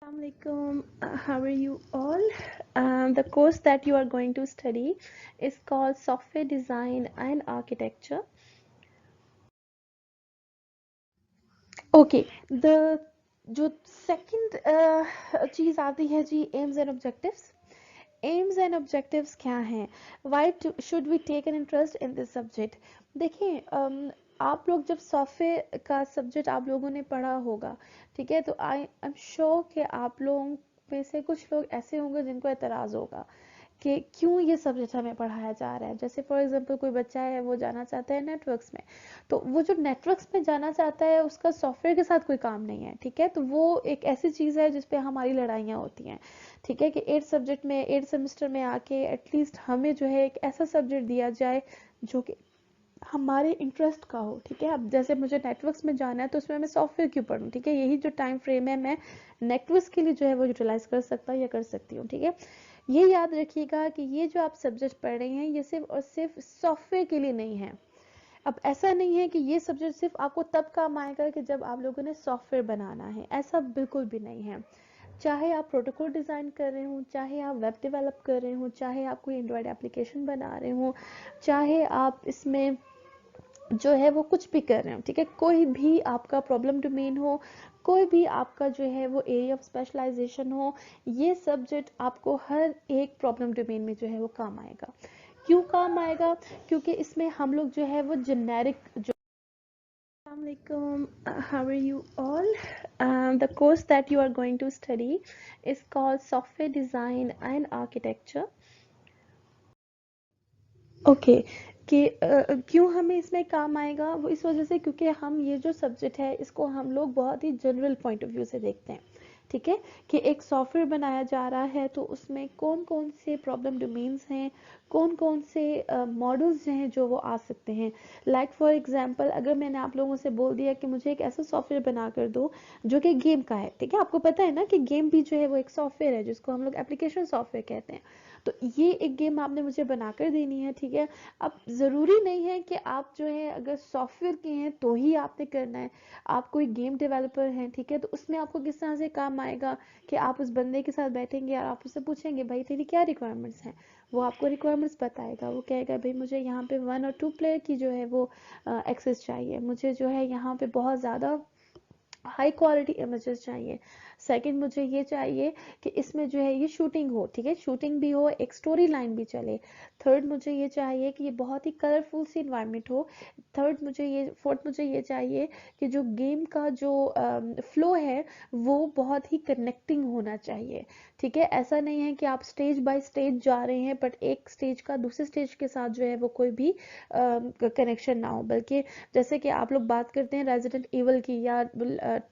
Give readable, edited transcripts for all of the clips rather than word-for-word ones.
Assalamualaikum. How are you all? The course that you are going to study is called Software Design and Architecture. Okay, the जो second चीज़ आती है जी aims and objectives. Aims and objectives क्या हैं? Should we take an interest in this subject? देखिए आप लोग जब software का सब्जेक्ट आप लोगों ने पढ़ा होगा, ठीक है, तो आई एम श्योर कि आप लोगों में से कुछ लोग ऐसे होंगे जिनको एतराज़ होगा कि क्यों ये सब्जेक्ट हमें पढ़ाया जा रहा है। जैसे फॉर एग्जांपल कोई बच्चा है, वो जाना चाहता है नेटवर्क्स में, तो वो जो नेटवर्क्स में जाना चाहता है उसका सॉफ्टवेयर के साथ कोई काम नहीं है, ठीक है, तो वो एक ऐसी चीज़ है जिसपे हमारी लड़ाइयाँ होती हैं, ठीक है, कि 8 सेमेस्टर में आके एटलीस्ट हमें जो है एक ऐसा सब्जेक्ट दिया जाए जो कि हमारे इंटरेस्ट का हो, ठीक है। अब जैसे मुझे नेटवर्क्स में जाना है तो उसमें मैं सॉफ्टवेयर क्यों पढूं, ठीक है, यही जो टाइम फ्रेम है मैं नेटवर्क्स के लिए जो है वो यूटिलाइज कर सकता हूँ या कर सकती हूँ, ठीक है। ये याद रखिएगा कि ये जो आप सब्जेक्ट पढ़ रहे हैं ये सिर्फ और सिर्फ सॉफ्टवेयर के लिए नहीं है। अब ऐसा नहीं है कि ये सब्जेक्ट सिर्फ आपको तब काम आएगा कि जब आप लोगों ने सॉफ्टवेयर बनाना है, ऐसा बिल्कुल भी नहीं है। चाहे आप प्रोटोकॉल डिज़ाइन कर रहे हो, चाहे आप वेब डेवलप कर रहे हो, चाहे आप कोई एंड्रॉयड एप्लीकेशन बना रहे हो, चाहे आप इसमें जो है वो कुछ भी कर रहे हो, ठीक है, कोई भी आपका प्रॉब्लम डोमेन हो, कोई भी आपका जो है वो एरिया ऑफ स्पेशलाइजेशन हो, ये सब्जेक्ट आपको हर एक प्रॉब्लम डोमेन में जो है वो काम आएगा। क्यों काम आएगा? क्योंकि इसमें हम लोग जो है वो जेनेरिक जो Assalamualaikum. How are you all? The course that you are going to study is called Software Design and Architecture. Okay कि क्यों हमें इसमें काम आएगा, वो इस वजह से क्योंकि हम ये जो सब्जेक्ट है इसको हम लोग बहुत ही जनरल पॉइंट ऑफ व्यू से देखते हैं, ठीक है, कि एक सॉफ्टवेयर बनाया जा रहा है तो उसमें कौन कौन से प्रॉब्लम डोमेन्स हैं, कौन कौन से मॉडल्स हैं जो वो आ सकते हैं। लाइक फॉर एग्जांपल अगर मैंने आप लोगों से बोल दिया कि मुझे एक ऐसा सॉफ्टवेयर बना कर दो जो कि गेम का है, ठीक है, आपको पता है ना कि गेम भी जो है वो एक सॉफ्टवेयर है जिसको हम लोग एप्लीकेशन सॉफ्टवेयर कहते हैं। तो ये एक गेम आपने मुझे बनाकर देनी है, ठीक है। अब ज़रूरी नहीं है कि आप जो है अगर सॉफ्टवेयर के हैं तो ही आपने करना है, आप कोई गेम डेवलपर हैं, ठीक है, तो उसमें आपको किस तरह से काम आएगा कि आप उस बंदे के साथ बैठेंगे और आप उससे पूछेंगे भाई तेरी क्या रिक्वायरमेंट्स हैं, वो आपको रिक्वायरमेंट्स बताएगा, वो कहेगा भाई मुझे यहाँ पे 1 और 2 प्लेयर की जो है वो एक्सेस चाहिए, मुझे जो है यहाँ पे बहुत ज़्यादा हाई क्वालिटी इमेजेस चाहिए, सेकंड मुझे ये चाहिए कि इसमें जो है ये शूटिंग हो, ठीक है, शूटिंग भी हो, एक स्टोरी लाइन भी चले, थर्ड मुझे ये चाहिए कि ये बहुत ही कलरफुल सी इन्वायरमेंट हो, फोर्थ मुझे ये चाहिए कि जो गेम का जो फ्लो है वो बहुत ही कनेक्टिंग होना चाहिए, ठीक है। ऐसा नहीं है कि आप स्टेज बाय स्टेज जा रहे हैं बट एक स्टेज का दूसरे स्टेज के साथ जो है वो कोई भी कनेक्शन ना हो, बल्कि जैसे कि आप लोग बात करते हैं रेजिडेंट एविल की या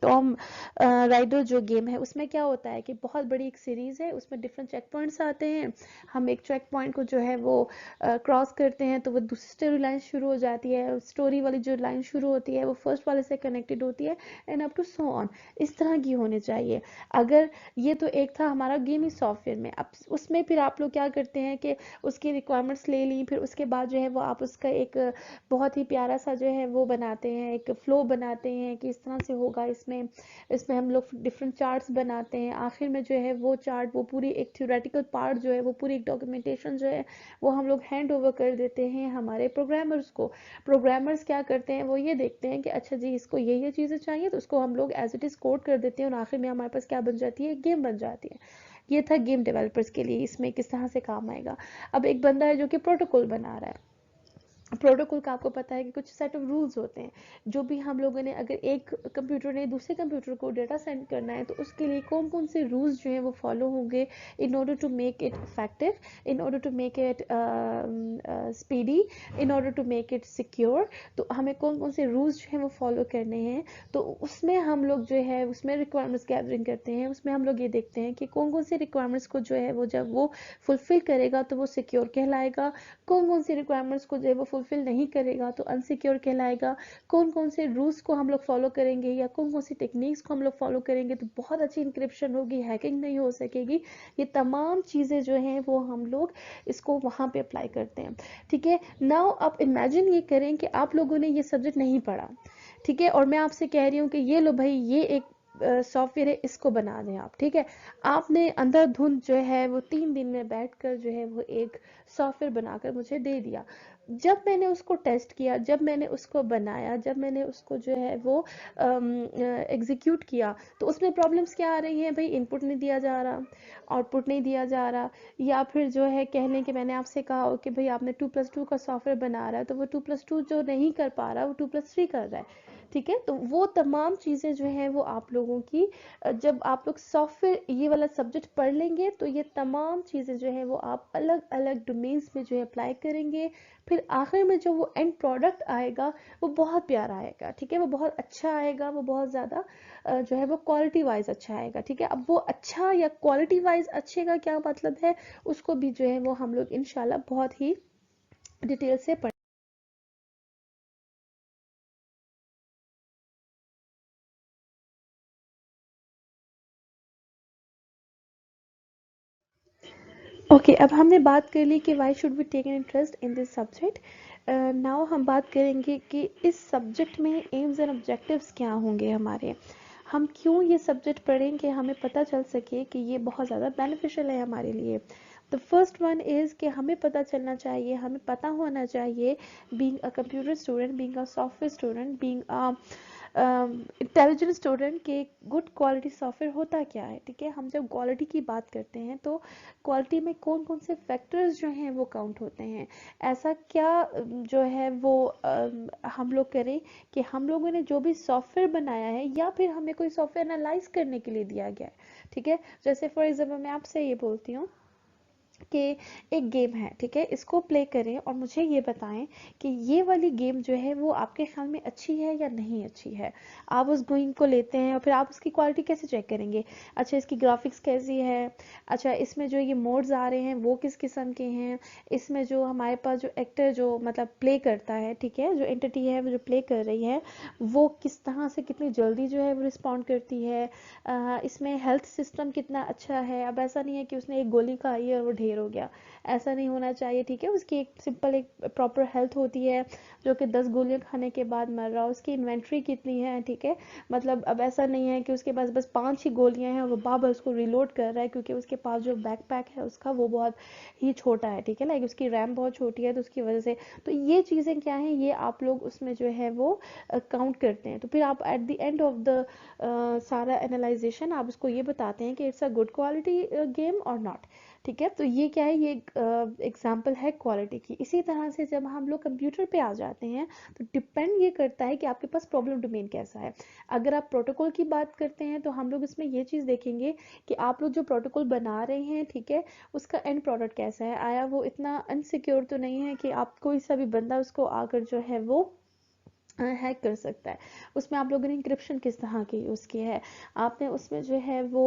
टॉम राइडर जो गेम है, उसमें क्या होता है कि बहुत बड़ी एक सीरीज है, उसमें डिफरेंट चेक पॉइंट्स आते हैं, हम एक चेक पॉइंट को जो है वो क्रॉस करते हैं तो वो दूसरी स्टोरी लाइन शुरू हो जाती है, स्टोरी वाली जो लाइन शुरू होती है वो फर्स्ट वाले से कनेक्टेड होती है and up to so on, इस तरह की होनी चाहिए। अगर ये तो एक था हमारा गेमिंग सॉफ्टवेयर में, अब उसमें फिर आप लोग क्या करते हैं कि उसकी रिक्वायरमेंट्स ले ली, फिर उसके बाद जो है वो आप उसका एक बहुत ही प्यारा सा जो है वो बनाते हैं, एक फ्लो बनाते हैं कि इस तरह से होगा, इसमें इसमें हम लोग डिफरेंट चार्ट्स बनाते हैं, आखिर में जो है वो चार्ट वो पूरी एक थ्योरेटिकल पार्ट जो है वो पूरी एक डॉक्यूमेंटेशन जो है वो हम लोग हैंड ओवर कर देते हैं हमारे प्रोग्रामर्स को। प्रोग्रामर्स क्या करते हैं, वो ये देखते हैं कि अच्छा जी इसको ये चीज़ें चाहिए, तो उसको हम लोग एज इट इज़ कोड कर देते हैं और आखिर में हमारे पास क्या बन जाती है, गेम बन जाती है। ये था गेम डेवलपर्स के लिए इसमें किस तरह से काम आएगा। अब एक बंदा है जो कि प्रोटोकॉल बना रहा है, प्रोटोकॉल का आपको पता है कि कुछ सेट ऑफ रूल्स होते हैं, जो भी हम लोगों ने अगर एक कंप्यूटर ने दूसरे कंप्यूटर को डेटा सेंड करना है तो उसके लिए कौन कौन से रूल्स जो हैं वो फॉलो होंगे in order to make it effective, in order to make it speedy, in order to make it secure, तो हमें कौन कौन से रूल्स जो हैं वो फॉलो करने हैं। तो उसमें हम लोग जो है उसमें रिक्वायरमेंट्स गैदरिंग करते हैं, उसमें हम लोग ये देखते हैं कि कौन कौन से रिक्वायरमेंट्स को जो है वो जब वो फुलफिल करेगा तो वो सिक्योर कहलाएगा, कौन कौन सी रिक्वायरमेंट्स को जो है वो फुलफिल नहीं करेगा तो अनसिक्योर कहलाएगा, कौन कौन से रूल्स को हम लोग फॉलो करेंगे या कौन कौन सी टेक्निक्स को हम लोग फॉलो करेंगे तो बहुत अच्छी इंक्रिप्शन होगी, हैकिंग नहीं हो सकेगी। ये तमाम चीज़ें जो हैं वो हम लोग इसको वहाँ पे अप्लाई करते हैं, ठीक है। नाउ आप इमेजिन ये करें कि आप लोगों ने ये सब्जेक्ट नहीं पढ़ा, ठीक है, और मैं आपसे कह रही हूँ कि ये लो भाई ये एक सॉफ्टवेयर है इसको बना दें आप, ठीक है। आपने अंधाधुंध जो है वो 3 दिन में बैठकर जो है वो एक सॉफ्टवेयर बनाकर मुझे दे दिया। जब मैंने उसको टेस्ट किया, जब मैंने उसको बनाया, जब मैंने उसको जो है वो एग्जीक्यूट किया, तो उसमें प्रॉब्लम्स क्या आ रही हैं भाई? इनपुट नहीं दिया जा रहा, आउटपुट नहीं दिया जा रहा, या फिर जो है कह लें कि मैंने आपसे कहा हो कि भाई आपने 2+2 का सॉफ्टवेयर बना रहा है, तो वो 2+2 जो नहीं कर पा रहा वो 2+3 कर रहा है, ठीक है। तो वो तमाम चीज़ें जो हैं वो आप लोगों की जब आप लोग सॉफ्टवेयर ये वाला सब्जेक्ट पढ़ लेंगे तो ये तमाम चीज़ें जो है वो आप अलग अलग डोमेन्स में जो है अप्लाई करेंगे। फिर आखिर में जो वो एंड प्रोडक्ट आएगा वो बहुत प्यारा आएगा, ठीक है, वो बहुत अच्छा आएगा, वो बहुत ज़्यादा जो है वो क्वालिटी वाइज अच्छा आएगा, ठीक है। अब वो अच्छा या क्वालिटी वाइज अच्छे का क्या मतलब है, उसको भी जो है वो हम लोग इंशाल्लाह बहुत ही डिटेल से पढ़। ओके, अब हमने बात कर ली कि why should we take an interest in this subject. Now हम बात करेंगे कि इस सब्जेक्ट में एम्स एंड ऑब्जेक्टिव्स क्या होंगे हमारे, हम क्यों ये सब्जेक्ट पढ़ें कि हमें पता चल सके कि ये बहुत ज़्यादा बेनिफिशियल है हमारे लिए। द फर्स्ट वन इज़ कि हमें पता चलना चाहिए, हमें पता होना चाहिए, being a computer student, being a software student, being a intelligent student के गुड क्वालिटी सॉफ्टवेयर होता क्या है, ठीक है। हम जब क्वालिटी की बात करते हैं तो क्वालिटी में कौन कौन से फैक्टर्स जो हैं वो काउंट होते हैं। ऐसा क्या जो है वो हम लोग करें कि हम लोगों ने जो भी सॉफ्टवेयर बनाया है या फिर हमें कोई सॉफ्टवेयर एनालाइज करने के लिए दिया गया है, ठीक है। जैसे फॉर एग्जाम्पल मैं आपसे ये बोलती हूँ कि एक गेम है, ठीक है, इसको प्ले करें और मुझे ये बताएं कि ये वाली गेम जो है वो आपके ख्याल में अच्छी है या नहीं अच्छी है। आप उस गेम को लेते हैं और फिर आप उसकी क्वालिटी कैसे चेक करेंगे? अच्छा, इसकी ग्राफिक्स कैसी है, अच्छा इसमें जो ये मोड्स आ रहे हैं वो किस किस्म के हैं, इसमें जो हमारे पास जो एक्टर जो मतलब प्ले करता है, ठीक है, जो एंटिटी है वो जो प्ले कर रही है वो किस तरह से कितनी जल्दी जो है वो रिस्पॉन्ड करती है, इसमें हेल्थ सिस्टम कितना अच्छा है। अब ऐसा नहीं है कि उसने एक गोली खाई है और वो ढेर हो गया, ऐसा नहीं होना चाहिए, ठीक है। उसकी एक सिंपल एक प्रॉपर हेल्थ होती है, जो कि 10 गोलियां खाने के बाद मर रहा है, उसकी इन्वेंट्री कितनी है, ठीक है। मतलब अब ऐसा नहीं है कि उसके पास बस 5 ही गोलियां हैं और वो बार बार उसको रिलोड कर रहा है, क्योंकि उसके पास जो बैकपैक है उसका वो बहुत ही छोटा है, ठीक है, लाइक उसकी रैम बहुत छोटी है, तो उसकी वजह से तो ये चीज़ें क्या है, ये आप लोग उसमें जो है वो काउंट करते हैं। तो फिर आप at the end of the सारा एनालाइजेशन आप उसको ये बताते हैं कि it's a good quality game और नॉट, ठीक है। तो ये क्या है, ये एग्जाम्पल है क्वालिटी की। इसी तरह से जब हम लोग कंप्यूटर पे आ जाते हैं तो डिपेंड ये करता है कि आपके पास प्रॉब्लम डोमेन कैसा है। अगर आप प्रोटोकॉल की बात करते हैं तो हम लोग इसमें ये चीज़ देखेंगे कि आप लोग जो प्रोटोकॉल बना रहे हैं, ठीक है, उसका एंड प्रोडक्ट कैसा है, आया वो इतना अनसिक्योर तो नहीं है कि आप कोई सा भी बंदा उसको आकर जो है वो हैक कर सकता है। उसमें आप लोगों ने इंक्रिप्शन किस तरह की यूज़ की है, आपने उसमें जो है वो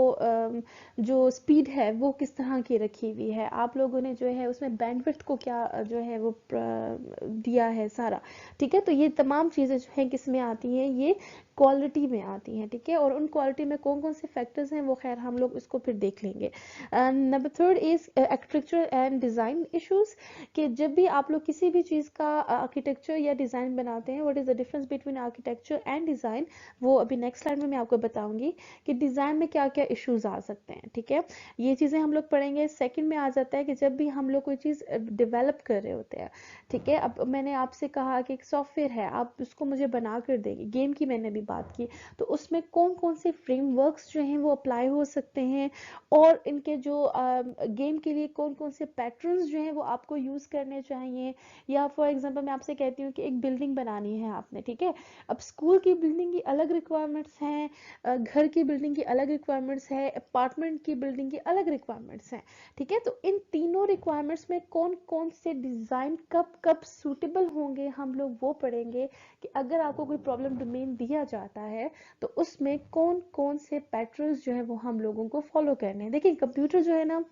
जो स्पीड है वो किस तरह की रखी हुई है, आप लोगों ने जो है उसमें बैंडविड्थ को क्या जो है वो दिया है सारा, ठीक है। तो ये तमाम चीज़ें जो हैं किस में आती हैं, ये क्वालिटी में आती हैं, ठीक है। और उन क्वालिटी में कौन कौन से फैक्टर्स हैं वो खैर हम लोग इसको फिर देख लेंगे। Number third is architecture and design issues, कि जब भी आप लोग किसी भी चीज़ का आर्किटेक्चर या डिज़ाइन बनाते हैं, what is the difference between architecture and design, वो अभी नेक्स्ट स्लाइड में मैं आपको बताऊंगी कि डिज़ाइन में क्या क्या इश्यूज आ सकते हैं, ठीक है। ये चीज़ें हम लोग पढ़ेंगे। सेकंड में आ जाता है कि जब भी हम लोग कोई चीज़ डेवलप कर रहे होते हैं, ठीक है। अब मैंने आपसे कहा कि एक सॉफ्टवेयर है, आप उसको मुझे बना कर देंगे, गेम की मैंने भी बात की, तो उसमें कौन कौन से फ्रेमवर्क्स जो हैं वो अप्लाई हो सकते हैं, और इनके जो गेम के लिए कौन कौन से पैटर्न्स जो हैं वो आपको यूज़ करने चाहिए। या फॉर एग्जांपल मैं आपसे कहती हूँ कि एक बिल्डिंग बनानी है आपने, ठीक है। अब स्कूल की बिल्डिंग की अलग रिक्वायरमेंट्स हैं, घर की बिल्डिंग की अलग रिक्वायरमेंट्स है, अपार्टमेंट की बिल्डिंग की अलग रिक्वायरमेंट्स हैं, ठीक है। तो इन तीनों रिक्वायरमेंट्स में कौन कौन से डिज़ाइन कब कब सूटेबल होंगे हम लोग वो पढ़ेंगे, कि अगर आपको कोई प्रॉब्लम डोमेन दिया जाता है तो उसमें कौन कौन से पैटर्न्स जो है वो हम लोगों को फॉलो करने हैं। देखिए कंप्यूटर जो है ना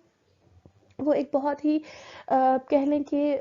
वो एक बहुत ही कह लें कि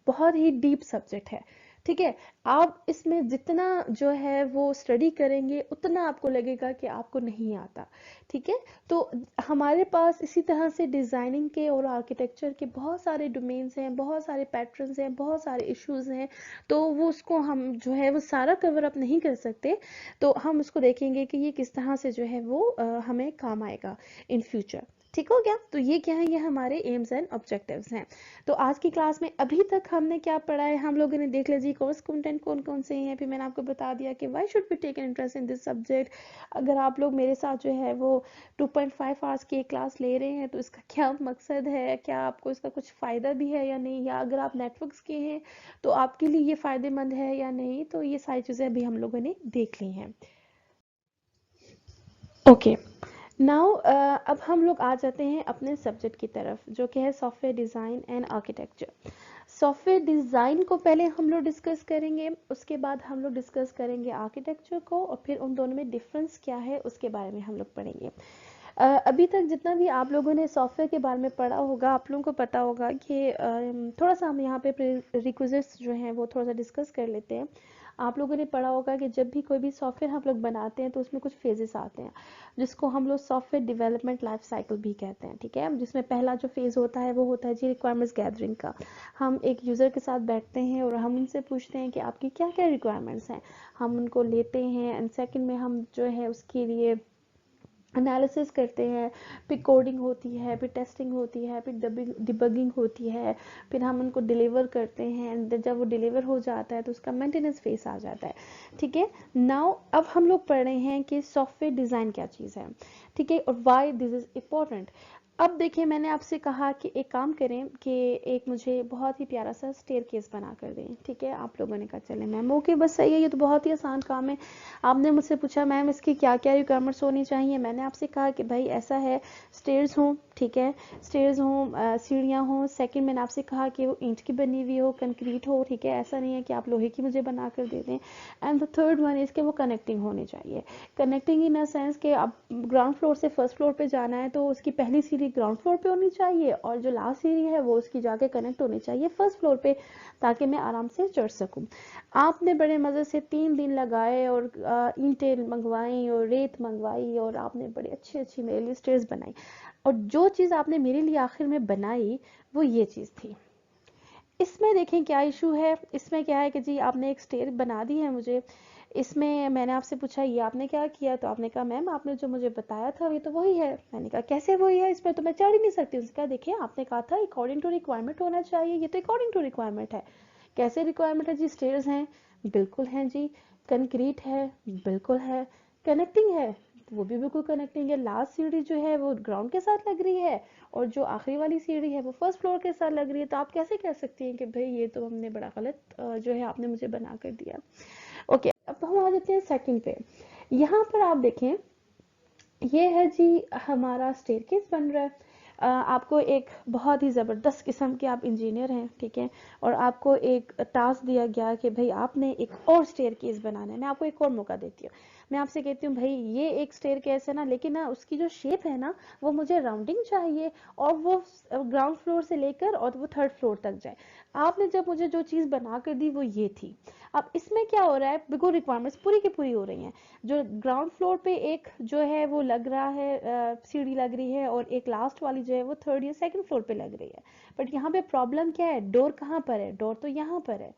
बहुत ही डीप सब्जेक्ट है, ठीक है। आप इसमें जितना जो है वो स्टडी करेंगे उतना आपको लगेगा कि आपको नहीं आता। ठीक है। तो हमारे पास इसी तरह से डिजाइनिंग के और आर्किटेक्चर के बहुत सारे डोमेन्स हैं, बहुत सारे पैटर्न्स हैं, बहुत सारे इश्यूज हैं। तो वो उसको हम जो है वो सारा कवर अप नहीं कर सकते। तो हम उसको देखेंगे कि ये किस तरह से जो है वो हमें काम आएगा इन फ्यूचर। ठीक हो गया। तो ये क्या है, ये हमारे एम्स एंड ऑब्जेक्टिव्स हैं। तो आज की क्लास में अभी तक हमने क्या पढ़ा है, हम लोगों ने देख लिया जी कोर्स कंटेंट कौन कौन से हैं, फिर मैंने आपको बता दिया कि why should be take interest in this subject. अगर आप लोग मेरे साथ जो है वो 2.5 आवर्स की एक क्लास ले रहे हैं तो इसका क्या मकसद है, क्या आपको इसका कुछ फ़ायदा भी है या नहीं, या अगर आप नेटवर्क्स के हैं तो आपके लिए ये फ़ायदेमंद है या नहीं। तो ये सारी चीज़ें अभी हम लोगों ने देख ली हैं। ओके। नाउ अब हम लोग आ जाते हैं अपने सब्जेक्ट की तरफ, जो कि है software design and architecture. Software design को पहले हम लोग डिस्कस करेंगे, उसके बाद हम लोग डिस्कस करेंगे आर्किटेक्चर को, और फिर उन दोनों में डिफरेंस क्या है उसके बारे में हम लोग पढ़ेंगे। अभी तक जितना भी आप लोगों ने सॉफ्टवेयर के बारे में पढ़ा होगा, आप लोगों को पता होगा कि थोड़ा सा हम यहाँ पे प्रीरिक्विजिट्स जो हैं वो थोड़ा सा डिस्कस कर लेते हैं। आप लोगों ने पढ़ा होगा कि जब भी कोई भी सॉफ्टवेयर हम लोग बनाते हैं तो उसमें कुछ फेजेस आते हैं, जिसको हम लोग सॉफ्टवेयर डेवलपमेंट लाइफ साइकिल भी कहते हैं। ठीक है। जिसमें पहला जो फेज होता है वो होता है जी रिक्वायरमेंट्स गैदरिंग का। हम एक यूज़र के साथ बैठते हैं और हम उनसे पूछते हैं कि आपकी क्या क्या रिक्वायरमेंट्स हैं, हम उनको लेते हैं, एंड सेकंड में हम जो है उसके लिए एनालिसिस करते हैं, फिर कोडिंग होती है, फिर टेस्टिंग होती है, फिर डिबगिंग होती है, फिर हम उनको डिलीवर करते हैं, एंड जब वो डिलीवर हो जाता है तो उसका मेंटेनेंस फेस आ जाता है। ठीक है। नाउ अब हम लोग पढ़ रहे हैं कि सॉफ्टवेयर डिज़ाइन क्या चीज़ है। ठीक है। और व्हाई दिस इज इम्पोर्टेंट। अब देखिए, मैंने आपसे कहा कि एक काम करें कि एक मुझे बहुत ही प्यारा सा स्टेयरकेस बना कर दें। ठीक है। आप लोगों ने कहा चले मैम ओके बस सही है, ये तो बहुत ही आसान काम है। आपने मुझसे पूछा मैम इसकी क्या क्या रिक्वायरमेंट्स होनी चाहिए, मैंने आपसे कहा कि भाई ऐसा है, स्टेयर्स हों। ठीक है। स्टेयर्स हों, सीढ़ियाँ हों। सेकंड मैंने आपसे कहा कि वो ईंट की बनी हुई हो, कंक्रीट हो। ठीक है। ऐसा नहीं है कि आप लोहे की मुझे बना कर दे दें। And the third one is कि वो कनेक्टिंग होनी चाहिए। कनेक्टिंग इन अ सेंस कि आप ग्राउंड फ्लोर से फर्स्ट फ्लोर पे जाना है तो उसकी पहली सीढ़ी ग्राउंड फ्लोर पे होनी चाहिए, और जो लास्ट सीढ़ी है वो उसकी जाके कनेक्ट होनी चाहिए फर्स्ट फ्लोर पे, ताकि मैं आराम से चढ़ सकूं। आपने बड़े मज़े से 3 दिन लगाए और ईंटें मंगवाई और रेत मंगवाई, और आपने बड़ी अच्छी अच्छी मेरे लिए स्टेयर्स बनाई, और जो चीज़ आपने मेरे लिए आखिर में बनाई वो ये चीज़ थी। इसमें देखें क्या इशू है, इसमें क्या है कि जी आपने एक स्टेयर बना दी है मुझे, इसमें मैंने आपसे पूछा ये आपने क्या किया, तो आपने कहा मैम आपने जो मुझे बताया था ये तो वही है। मैंने कहा कैसे वही है, इसमें तो मैं चढ़ ही नहीं सकती। उसने कहा देखिए आपने कहा था अकॉर्डिंग टू रिक्वायरमेंट होना चाहिए, ये तो अकॉर्डिंग टू रिक्वायरमेंट है। कैसे रिक्वायरमेंट है जी, स्टेयर्स हैं, बिल्कुल हैं जी। कंक्रीट है, बिल्कुल है। कनेक्टिंग है, वो भी बिल्कुल कनेक्टिंग है। लास्ट सीढ़ी जो है वो ग्राउंड के साथ लग रही है, और जो आखिरी वाली सीढ़ी है वो फर्स्ट फ्लोर के साथ लग रही है। तो आप कैसे कह सकती हैं कि भाई ये तो हमने बड़ा गलत जो है आपने मुझे बना कर दिया। ओके। अब हम आ जाते हैं सेकंड पे। यहाँ पर आप देखें, ये है जी हमारा स्टेयरकेस बन रहा है। आपको एक बहुत ही ज़बरदस्त किस्म के आप इंजीनियर हैं। ठीक है। और आपको एक टास्क दिया गया कि भाई आपने एक और स्टेयरकेस बनाना है। मैं आपको एक और मौका देती हूँ, मैं आपसे कहती हूँ भाई ये एक स्टेयरकेस है ना, लेकिन ना उसकी जो शेप है ना वो मुझे राउंडिंग चाहिए, और वो ग्राउंड फ्लोर से लेकर और वो थर्ड फ्लोर तक जाए। आपने जब मुझे जो चीज़ बना कर दी वो ये थी। अब इसमें क्या हो रहा है, बिल्कुल रिक्वायरमेंट्स पूरी की पूरी हो रही हैं। जो ग्राउंड फ्लोर पे एक जो है वो लग रहा है, सीढ़ी लग रही है, और एक लास्ट वाली जो है वो थर्ड या सेकंड फ्लोर पे लग रही है। बट यहाँ पे प्रॉब्लम क्या है, डोर कहाँ पर है, डोर तो यहाँ पर है।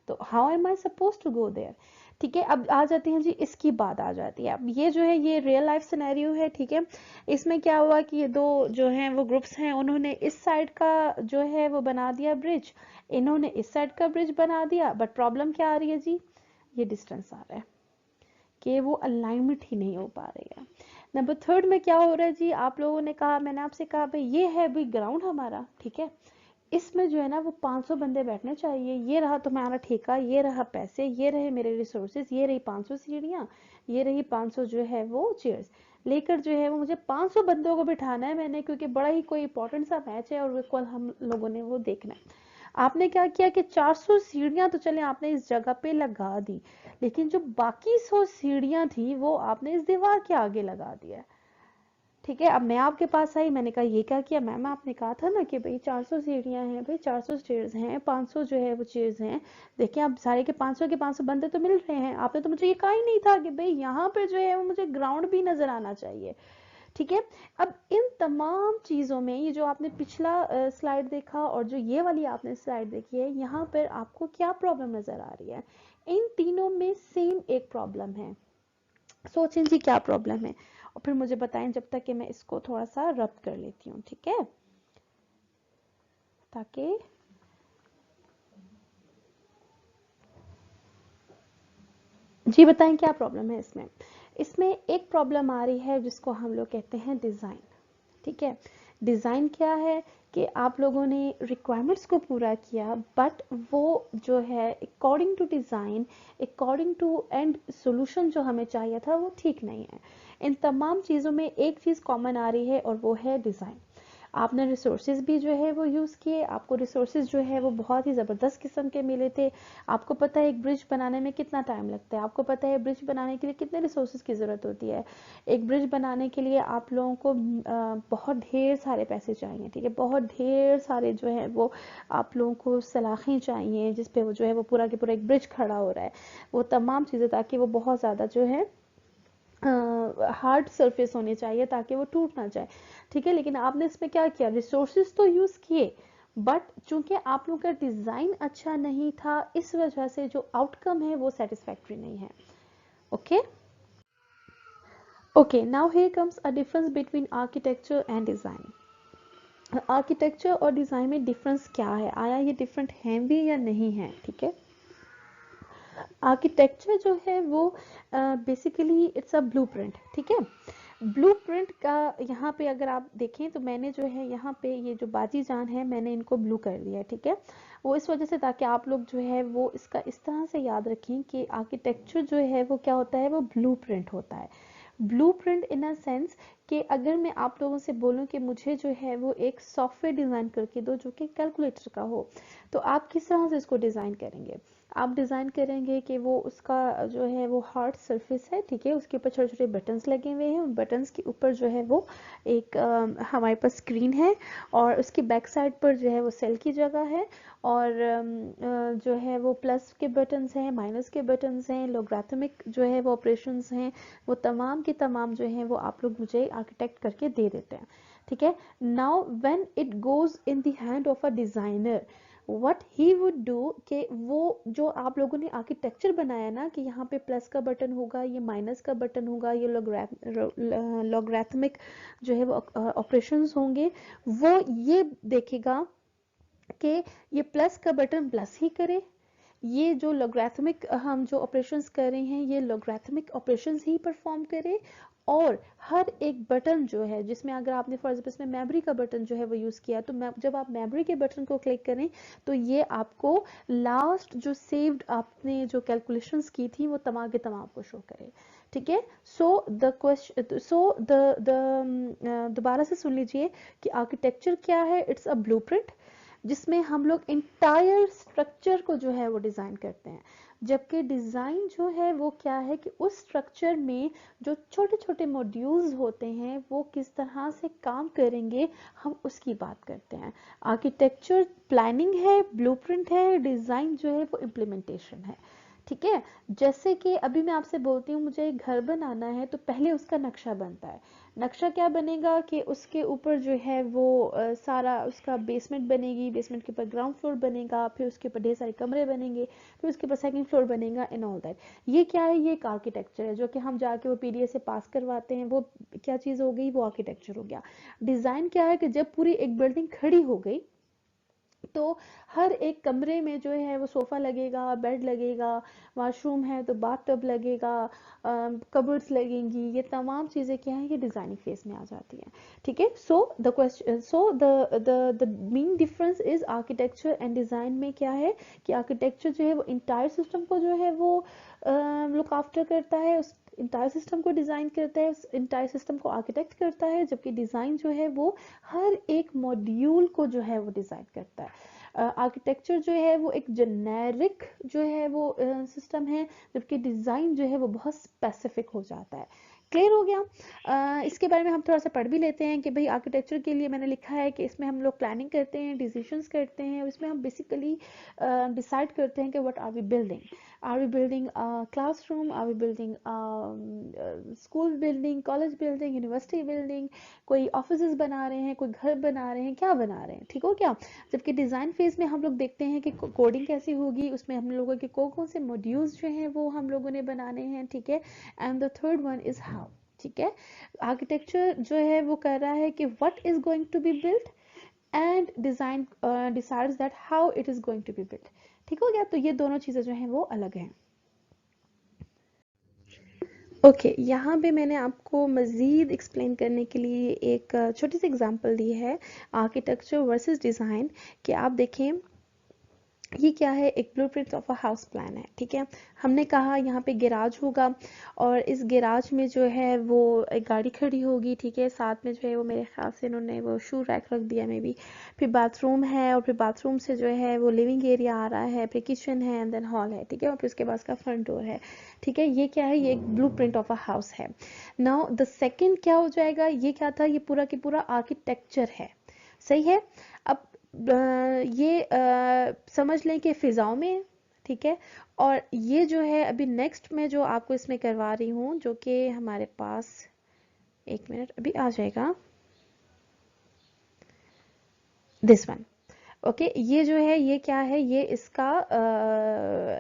तो how am I suppose to go there. ठीक है। अब आ जाती हैं जी, इसकी बात आ जाती है। अब ये जो है ये रियल लाइफ सिनेरियो है। ठीक है। इसमें क्या हुआ कि ये दो जो हैं वो ग्रुप्स हैं, उन्होंने इस साइड का जो है वो बना दिया ब्रिज, इन्होंने इस साइड का ब्रिज बना दिया। बट प्रॉब्लम क्या आ रही है जी, ये डिस्टेंस आ रहा है कि वो अलाइनमेंट ही नहीं हो पा रही है। नंबर थर्ड में क्या हो रहा है जी, आप लोगों ने कहा, मैंने आपसे कहा भाई ये है भाई ग्राउंड हमारा। ठीक है। इसमें जो है ना वो 500 बंदे बैठने चाहिए, ये रहा तुम्हारा ठेका, ये रहा पैसे, ये रहे मेरे रिसोर्सेज, ये रही 500 सीढ़ियाँ, ये रही 500 जो है वो चेयर्स लेकर जो है वो मुझे 500 बंदों को बिठाना है मैंने, क्योंकि बड़ा ही कोई इंपॉर्टेंट सा मैच है और वो कल हम लोगों ने वो देखना है। आपने क्या किया कि 400 सीढ़ियां तो चले आपने इस जगह पे लगा दी, लेकिन जो बाकी 100 सीढ़ियां थी वो आपने इस दीवार के आगे लगा दिया। ठीक है, अब मैं आपके पास आई, मैंने कहा ये क्या किया मैम, आपने कहा था ना कि भाई 400 सीढ़ियां हैं, भाई 400 स्टेयर्स हैं, 500 जो है वो चेयर्स हैं, देखिए आप सारे के 500 के 500 बंदे तो मिल रहे हैं, आपने तो मुझे ये कहा ही नहीं था कि भाई यहाँ पे जो है वो मुझे ग्राउंड भी नजर आना चाहिए। ठीक है, अब इन तमाम चीजों में ये जो आपने पिछला स्लाइड देखा और जो ये वाली आपने स्लाइड देखी है, यहाँ पर आपको क्या प्रॉब्लम नजर आ रही है? इन तीनों में सेम एक प्रॉब्लम है। सोचें जी क्या प्रॉब्लम है, और फिर मुझे बताएं जब तक कि मैं इसको थोड़ा सा रब कर लेती हूँ, ठीक है, ताकि जी बताएं क्या प्रॉब्लम है इसमें। इसमें एक प्रॉब्लम आ रही है जिसको हम लोग कहते हैं डिजाइन। ठीक है, डिजाइन क्या है कि आप लोगों ने रिक्वायरमेंट्स को पूरा किया, बट वो जो है according to design, according to end solution जो हमें चाहिए था वो ठीक नहीं है। इन तमाम चीजों में एक चीज कॉमन आ रही है और वो है डिजाइन। आपने रिसोर्सेज भी जो है वो यूज़ किए, आपको रिसोर्सेज जो है वो बहुत ही ज़बरदस्त किस्म के मिले थे। आपको पता है एक ब्रिज बनाने में कितना टाइम लगता है, आपको पता है ब्रिज बनाने के लिए कितने रिसोर्सेज की ज़रूरत होती है। एक ब्रिज बनाने के लिए आप लोगों को बहुत ढेर सारे पैसे चाहिए, ठीक है, बहुत ढेर सारे जो है वो आप लोगों को सलाखें चाहिए जिसपे वो जो है वो पूरा के पूरा एक ब्रिज खड़ा हो रहा है, वो तमाम चीज़ें, ताकि वो बहुत ज़्यादा जो है हार्ड सरफेस होने चाहिए ताकि वो टूट ना जाए। ठीक है, लेकिन आपने इसमें क्या किया, रिसोर्सेज तो यूज किए, बट चूंकि आप लोगों का डिजाइन अच्छा नहीं था, इस वजह से जो आउटकम है वो सेटिस्फैक्टरी नहीं है। Okay, okay, now here comes a difference between architecture and design. Architecture और डिजाइन में डिफरेंस क्या है, आया ये डिफरेंट है भी या नहीं है? ठीक है, आर्किटेक्चर जो है वो बेसिकली इट्स अ ब्लूप्रिंट। ठीक है, ब्लूप्रिंट का यहाँ पे अगर आप देखें तो मैंने जो है यहाँ पे ये जो बाजी जान है मैंने इनको ब्लू कर दिया है। ठीक है, वो इस वजह से ताकि आप लोग जो है वो इसका इस तरह से याद रखें कि आर्किटेक्चर जो है वो क्या होता है, वो ब्लूप्रिंट होता है। ब्लूप्रिंट इन अ सेंस कि अगर मैं आप लोगों से बोलूं कि मुझे जो है वो एक सॉफ्टवेयर डिजाइन करके दो जो कि कैलकुलेटर का हो, तो आप किस तरह से इसको डिजाइन करेंगे? आप डिजाइन करेंगे कि वो उसका जो है वो हार्ड सरफेस है, ठीक है, उसके ऊपर छोटे छोटे बटन्स लगे हुए हैं, उन बटन्स के ऊपर जो है वो एक हमारे पास स्क्रीन है, और उसकी बैक साइड पर जो है वो सेल की जगह है, और जो है वो प्लस के बटन्स हैं, माइनस के बटन्स हैं, लॉगरिथमिक जो है वो ऑपरेशंस हैं, वो तमाम के तमाम जो हैं वो आप लोग मुझे आर्किटेक्ट करके दे देते हैं। ठीक है, now when it goes in the hand of a designer, what he would do कि वो जो आप लोगों ने आर्किटेक्चर बनाया ना कि यहाँ पे प्लस का बटन होगा, ये माइनस का बटन होगा, ये लॉगरिथमिक जो है वो ऑपरेशंस होंगे, वो ये देखेगा कि ये प्लस का बटन प्लस ही करे, ये जो लॉगरिथमिक हम जो ऑपरेशंस कर रहे हैं ये लॉगरिथमिक ऑपरेशंस ही परफॉर्म करे, और हर एक बटन जो है जिसमें अगर आपने फॉर एग्जाम्पल इसमें मेमोरी का बटन जो है वो यूज किया, तो जब आप मेमोरी के बटन को क्लिक करें तो ये आपको लास्ट जो सेव्ड आपने जो कैलकुलेशंस की थी वो तमाम के तमाम आपको शो करे। ठीक है, सो द क्वेश्चन द दोबारा से सुन लीजिए कि आर्किटेक्चर क्या है, इट्स अ ब्लूप्रिंट जिसमें हम लोग इंटायर स्ट्रक्चर को जो है वो डिजाइन करते हैं, जबकि डिजाइन जो है वो क्या है कि उस स्ट्रक्चर में जो छोटे छोटे मॉड्यूल्स होते हैं वो किस तरह से काम करेंगे हम उसकी बात करते हैं। आर्किटेक्चर प्लानिंग है, ब्लूप्रिंट है, डिजाइन जो है वो इम्प्लीमेंटेशन है। ठीक है, जैसे कि अभी मैं आपसे बोलती हूँ मुझे एक घर बनाना है तो पहले उसका नक्शा बनता है। नक्शा क्या बनेगा कि उसके ऊपर जो है वो सारा उसका बेसमेंट बनेगी, बेसमेंट के ऊपर ग्राउंड फ्लोर बनेगा, फिर उसके ऊपर ढेर सारे कमरे बनेंगे, फिर उसके ऊपर सेकंड फ्लोर बनेगा एंड ऑल दैट। ये क्या है, ये एक आर्किटेक्चर है जो कि हम जाके वो पीडीएस से पास करवाते हैं, वो क्या चीज़ हो गई, वो आर्किटेक्चर हो गया। डिज़ाइन क्या है कि जब पूरी एक बिल्डिंग खड़ी हो गई तो हर एक कमरे में जो है वो सोफा लगेगा, बेड लगेगा, वॉशरूम है तो बाथ टब लगेगा, कबर्ड्स लगेंगी, ये तमाम चीजें क्या है, ये डिजाइनिंग फेज में आ जाती हैं। ठीक है, so the question so the main difference is architecture and design में क्या है कि आर्किटेक्चर जो है वो इंटायर सिस्टम को जो है वो लुक आफ्टर करता है, उस इंटायर सिस्टम को डिजाइन करता है, उस इंटायर सिस्टम को आर्किटेक्ट करता है, जबकि डिजाइन जो है वो हर एक मॉड्यूल को जो है वो डिजाइन करता है। आर्किटेक्चर जो है वो एक जेनेरिक जो है वो सिस्टम है, जबकि डिजाइन जो है वो बहुत स्पेसिफिक हो जाता है। क्लियर हो गया। इसके बारे में हम थोड़ा सा पढ़ भी लेते हैं कि भाई आर्किटेक्चर के लिए मैंने लिखा है कि इसमें हम लोग प्लानिंग करते हैं, डिसीजंस करते हैं, इसमें हम बेसिकली डिसाइड करते हैं कि what are we building. Are we building classroom, are we building school building, college building, university building, कोई ऑफिस बना रहे हैं, कोई घर बना रहे हैं, क्या बना रहे हैं, ठीक हो क्या। जबकि डिज़ाइन फेज में हम लोग देखते हैं कि कोडिंग कैसी होगी, उसमें हम लोगों के कौन कौन से मॉड्यूल्स जो हैं वो हम लोगों ने बनाने हैं, ठीक है। And the third one is how, ठीक है। आर्किटेक्चर जो है वो कर रहा है कि what is going to be built, and design decides that how it is going to be built, ठीक हो गया। तो ये दोनों चीजें जो हैं वो अलग हैं। ओके यहाँ पे मैंने आपको मज़ीद एक्सप्लेन करने के लिए एक छोटी सी एग्जांपल दी है आर्किटेक्चर वर्सेस डिज़ाइन, कि आप देखें ये क्या है, एक blueprint of a house plan है, ठीक है। हमने कहा यहाँ पे गैराज होगा और इस गैराज में जो है वो एक गाड़ी खड़ी होगी, ठीक है। साथ में जो है वो मेरे ख्याल से इन्होंने वो शू रैक रख दिया मे बी। फिर बाथरूम है और फिर बाथरूम से जो है वो लिविंग एरिया आ रहा है, फिर किचन है एंड देन हॉल है, ठीक है। और फिर उसके बाद का फ्रंट डोर है, ठीक है। ये क्या है, ये एक ब्लूप्रिंट ऑफ अ हाउस है। नाउ द सेकेंड क्या हो जाएगा, ये क्या था, ये पूरा की पूरा आर्किटेक्चर है, सही है। अब ये समझ लें कि फिजाओं में है, ठीक है। और ये जो है अभी नेक्स्ट में जो आपको इसमें करवा रही हूँ, जो कि हमारे पास, एक मिनट अभी आ जाएगा, दिस वन। ओके ये जो है ये क्या है, ये इसका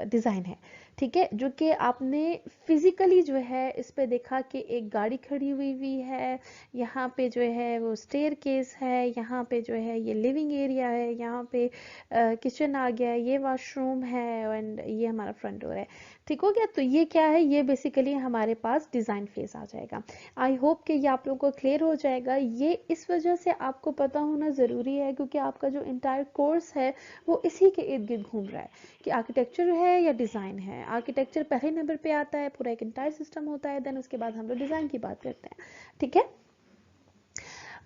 डिज़ाइन है, ठीक है। जो कि आपने फिजिकली जो है इस पे देखा कि एक गाड़ी खड़ी हुई है, यहाँ पे जो है वो स्टेयर केस है, यहाँ पे जो है ये लिविंग एरिया है, यहाँ पे किचन आ गया, ये वॉशरूम है एंड ये हमारा फ्रंट डोर है, ठीक हो गया। तो ये क्या है, ये बेसिकली हमारे पास डिज़ाइन फेज आ जाएगा। आई होप कि ये आप लोगों को क्लियर हो जाएगा। ये इस वजह से आपको पता होना ज़रूरी है क्योंकि आपका जो इंटायर कोर्स है वो इसी के इर्द गिर्द घूम रहा है कि आर्किटेक्चर है या डिज़ाइन है। आर्किटेक्चर पहले नंबर पे आता है, पूरा एक इंटायर सिस्टम होता है, देन उसके बाद हम लोग डिज़ाइन की बात करते हैं, ठीक है।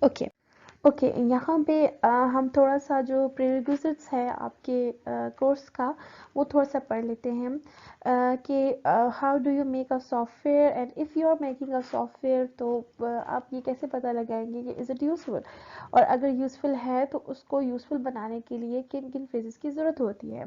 ओके ओके यहाँ पे हम थोड़ा सा जो प्रीरिक्विजिट्स है आपके कोर्स का वो थोड़ा सा पढ़ लेते हैं कि how do you make a software, and if you are making a software तो आप ये कैसे पता लगाएंगे कि इज़ इट यूज़फुल, और अगर यूज़फुल है तो उसको यूज़फुल बनाने के लिए किन किन फेजेस की ज़रूरत होती है।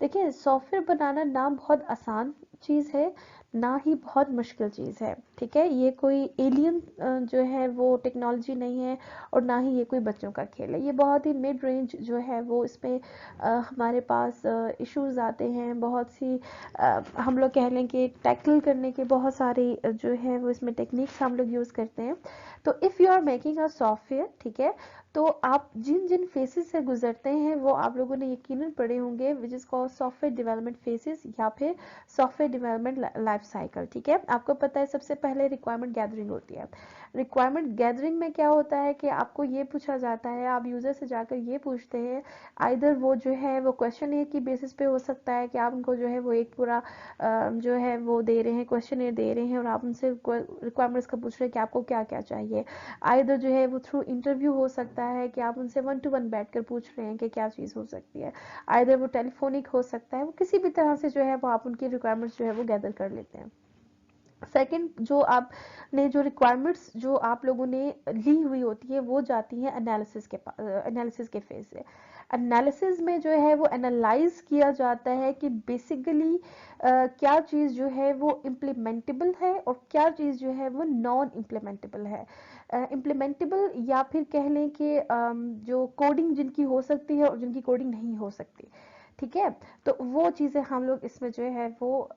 देखिए सॉफ्टवेयर बनाना ना बहुत आसान चीज़ है, ना ही बहुत मुश्किल चीज़ है, ठीक है। ये कोई एलियन जो है वो टेक्नोलॉजी नहीं है और ना ही ये कोई बच्चों का खेल है। ये बहुत ही मिड रेंज जो है वो इसमें हमारे पास इश्यूज आते हैं, बहुत सी हम लोग कह लें कि टैकल करने के बहुत सारे जो है वो इसमें टेक्निक्स हम लोग यूज़ करते हैं। तो if you are making a software, ठीक है, तो आप जिन जिन फेसेस से गुजरते हैं वो आप लोगों ने यकीनन पढ़े होंगे, which is called software development faces या फिर सॉफ्टवेयर डेवलपमेंट लाइफ साइकिल, ठीक है। आपको पता है सबसे पहले रिक्वायरमेंट गैदरिंग होती है। रिक्वायरमेंट गैदरिंग में क्या होता है कि आपको ये पूछा जाता है, आप यूज़र से जाकर ये पूछते हैं, आइदर वो जो है वो क्वेश्चन की बेसिस पे हो सकता है कि आप उनको जो है वो एक पूरा जो है वो दे रहे हैं, क्वेश्चन दे रहे हैं और आप उनसे रिक्वायरमेंट्स का पूछ रहे हैं कि आपको क्या क्या चाहिए। आइदर जो है वो थ्रू इंटरव्यू हो सकता है कि आप उनसे 1 to 1 बैठकर पूछ रहे हैं कि क्या चीज़ हो सकती है। आइदर वो टेलीफोनिक हो सकता है, वो किसी भी तरह से जो है वो आप उनकी रिक्वायरमेंट्स जो है वो गैदर कर लेते हैं। सेकंड, जो आपने जो रिक्वायरमेंट्स जो आप लोगों ने ली हुई होती है वो जाती है एनालिसिस के फेज से। एनालिसिस में जो है वो एनालाइज किया जाता है कि बेसिकली क्या चीज़ जो है वो इम्प्लीमेंटेबल है और क्या चीज़ जो है वो नॉन इम्प्लीमेंटेबल है। इम्प्लीमेंटेबल या फिर कह लें कि जो कोडिंग जिनकी हो सकती है और जिनकी कोडिंग नहीं हो सकती, ठीक है। तो वो चीज़ें हम लोग इसमें जो है वो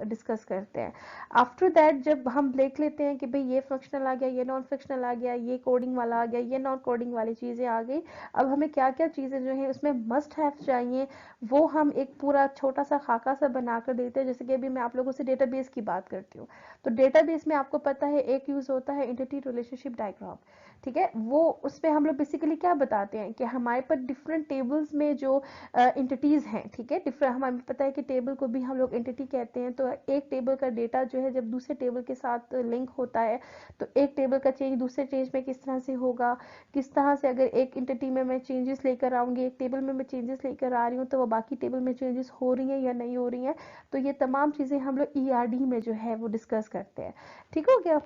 डिस्कस करते हैं। आफ्टर दैट जब हम देख लेते हैं कि भाई ये फंक्शनल आ गया, ये नॉन फंक्शनल आ गया, ये कोडिंग वाला आ गया, ये नॉन कोडिंग वाली चीज़ें आ गई, अब हमें क्या क्या चीज़ें जो है उसमें मस्ट हैव चाहिए वो हम एक पूरा छोटा सा खाका सा बना कर देते हैं। जैसे कि अभी मैं आप लोगों से डेटाबेस की बात करती हूँ, तो डेटाबेस में आपको पता है एक यूज़ होता है एंटिटी रिलेशनशिप डायग्राम, ठीक है। वो उसमें हम लोग बेसिकली क्या बताते हैं कि हमारे पास डिफरेंट टेबल्स में जो एंटिटीज हैं, ठीक है, डिफरेंट, हमें पता है कि टेबल को भी हम लोग एंटिटी कहते हैं। तो एक टेबल का डेटा जो है जब दूसरे टेबल के साथ लिंक होता है तो एक टेबल का चेंज दूसरे चेंज में किस तरह से होगा, किस तरह से अगर एक एंटिटी में मैं चेंजेस लेकर आऊंगी, एक टेबल में मैं चेंजेस लेकर आ रही हूँ तो वो बाकी टेबल में चेंजेस हो रही हैं या नहीं हो रही हैं। तो ये तमाम चीज़ें हम लोग ईआरडी में जो है वो डिस्कस करते हैं। ठीक हो गया।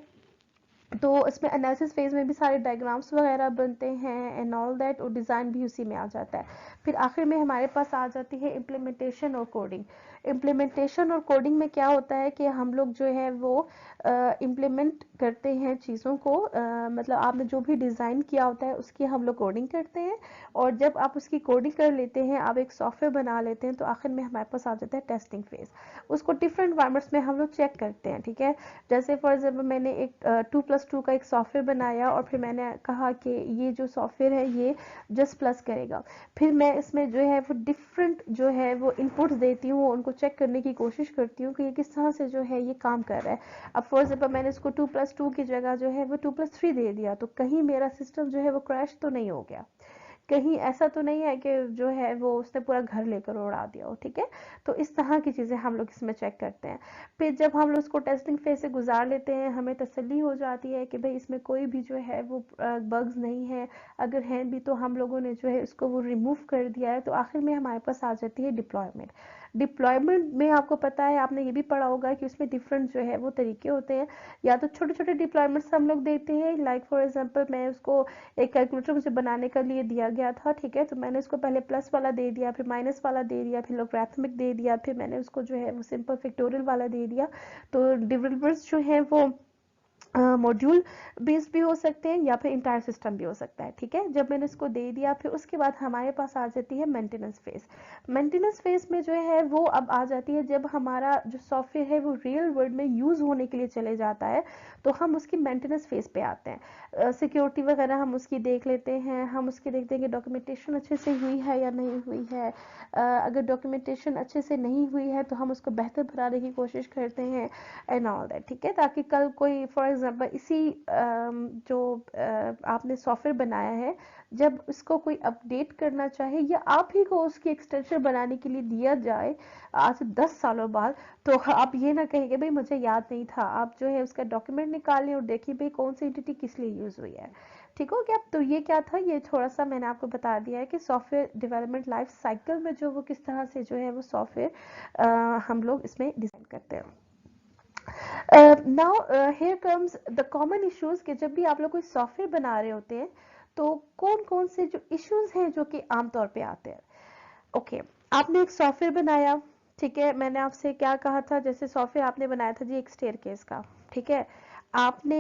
तो इसमें एनालिसिस फेज में भी सारे डायग्राम्स वगैरह बनते हैं एंड ऑल दैट, और डिज़ाइन भी उसी में आ जाता है। फिर आखिर में हमारे पास आ जाती है इम्प्लीमेंटेशन और कोडिंग। इम्प्लीमेंटेशन और कोडिंग में क्या होता है कि हम लोग जो है वो इम्प्लीमेंट करते हैं चीज़ों को, मतलब आपने जो भी डिज़ाइन किया होता है उसकी हम लोग कोडिंग करते हैं, और जब आप उसकी कोडिंग कर लेते हैं, आप एक सॉफ्टवेयर बना लेते हैं, तो आखिर में हमारे पास आ जाता है टेस्टिंग फेज। उसको डिफरेंट एनवायरनमेंट्स में हम लोग चेक करते हैं। ठीक है, जैसे फॉर एग्जाम्पल मैंने एक 2+2 का एक सॉफ्टवेयर बनाया, और फिर मैंने कहा कि ये जो सॉफ्टवेयर है ये जस्ट प्लस करेगा। फिर मैं इसमें जो है वो डिफरेंट जो है वो इनपुट्स देती हूँ, उनको चेक करने की कोशिश करती हूँ कि ये किस तरह से जो है ये काम कर रहा है। अब फॉर एग्जाम्पल मैंने इसको 2+2 की जगह जो है वो 2+3 दे दिया, तो कहीं मेरा सिस्टम जो है वो क्रैश तो नहीं हो गया, कहीं ऐसा तो नहीं है कि जो है वो उसने पूरा घर लेकर उड़ा दिया हो। ठीक है, तो इस तरह की चीज़ें हम लोग इसमें चेक करते हैं। फिर जब हम लोग उसको टेस्टिंग फेज से गुजार लेते हैं, हमें तसल्ली हो जाती है कि भाई इसमें कोई भी जो है वो बग्स नहीं है, अगर हैं भी तो हम लोगों ने जो है इसको वो रिमूव कर दिया है, तो आखिर में हमारे पास आ जाती है डिप्लॉयमेंट। डिप्लॉयमेंट में आपको पता है, आपने ये भी पढ़ा होगा कि उसमें डिफरेंट जो है वो तरीके होते हैं। या तो छोटे छोटे डिप्लॉयमेंट्स हम लोग देते हैं, लाइक फॉर एग्जांपल मैं उसको एक कैलकुलेटर मुझे बनाने के लिए दिया गया था। ठीक है, तो मैंने उसको पहले प्लस वाला दे दिया, फिर माइनस वाला दे दिया, फिर लोगरिथमिक दे दिया, फिर मैंने उसको जो है वो सिंपल फैक्टोरियल वाला दे दिया। तो डेवलपर्स जो हैं वो मॉड्यूल बेस्ड भी हो सकते हैं या फिर इंटायर सिस्टम भी हो सकता है। ठीक है, जब मैंने इसको दे दिया, फिर उसके बाद हमारे पास आ जाती है मेंटेनेंस फेज। मेंटेनेंस फेज में जो है वो अब आ जाती है जब हमारा जो सॉफ्टवेयर है वो रियल वर्ल्ड में यूज होने के लिए चले जाता है, तो हम उसकी मेंटेनेंस फेज पे आते हैं। सिक्योरिटी वगैरह हम उसकी देख लेते हैं, हम उसकी देखते हैं कि डॉक्यूमेंटेशन अच्छे से हुई है या नहीं हुई है। अगर डॉक्यूमेंटेशन अच्छे से नहीं हुई है तो हम उसको बेहतर बनाने की कोशिश करते हैं एंड ऑल दैट। ठीक है, ताकि कल कोई फॉर एग्जांपल इसी जो आपने सॉफ्टवेयर बनाया है, जब इसको कोई अपडेट करना चाहे या आप ही को उसकी एक्सटेंशन बनाने के लिए दिया जाए आज 10 सालों बाद, तो आप ये ना कहें कि भाई मुझे याद नहीं था। आप जो है उसका डॉक्यूमेंट निकालें और देखिए भाई कौन सी एंटिटी किस लिए यूज हुई है। ठीक हो गया। तो ये क्या था, ये थोड़ा सा मैंने आपको बता दिया है कि सॉफ्टवेयर डेवलपमेंट लाइफ साइकिल में जो वो किस तरह से जो है वो सॉफ्टवेयर हम लोग इसमें डिजाइन करते हैं। Now here comes the common issues कि जब भी आप लोग कोई सॉफ्टवेयर बना रहे होते हैं, तो कौन कौन से जो इश्यूज हैं जो कि आमतौर पे आते हैं। ओके, आपने एक सॉफ्टवेयर बनाया। ठीक है, मैंने आपसे क्या कहा था, जैसे सॉफ्टवेयर आपने बनाया था जी एक स्टेयरकेस का। ठीक है, आपने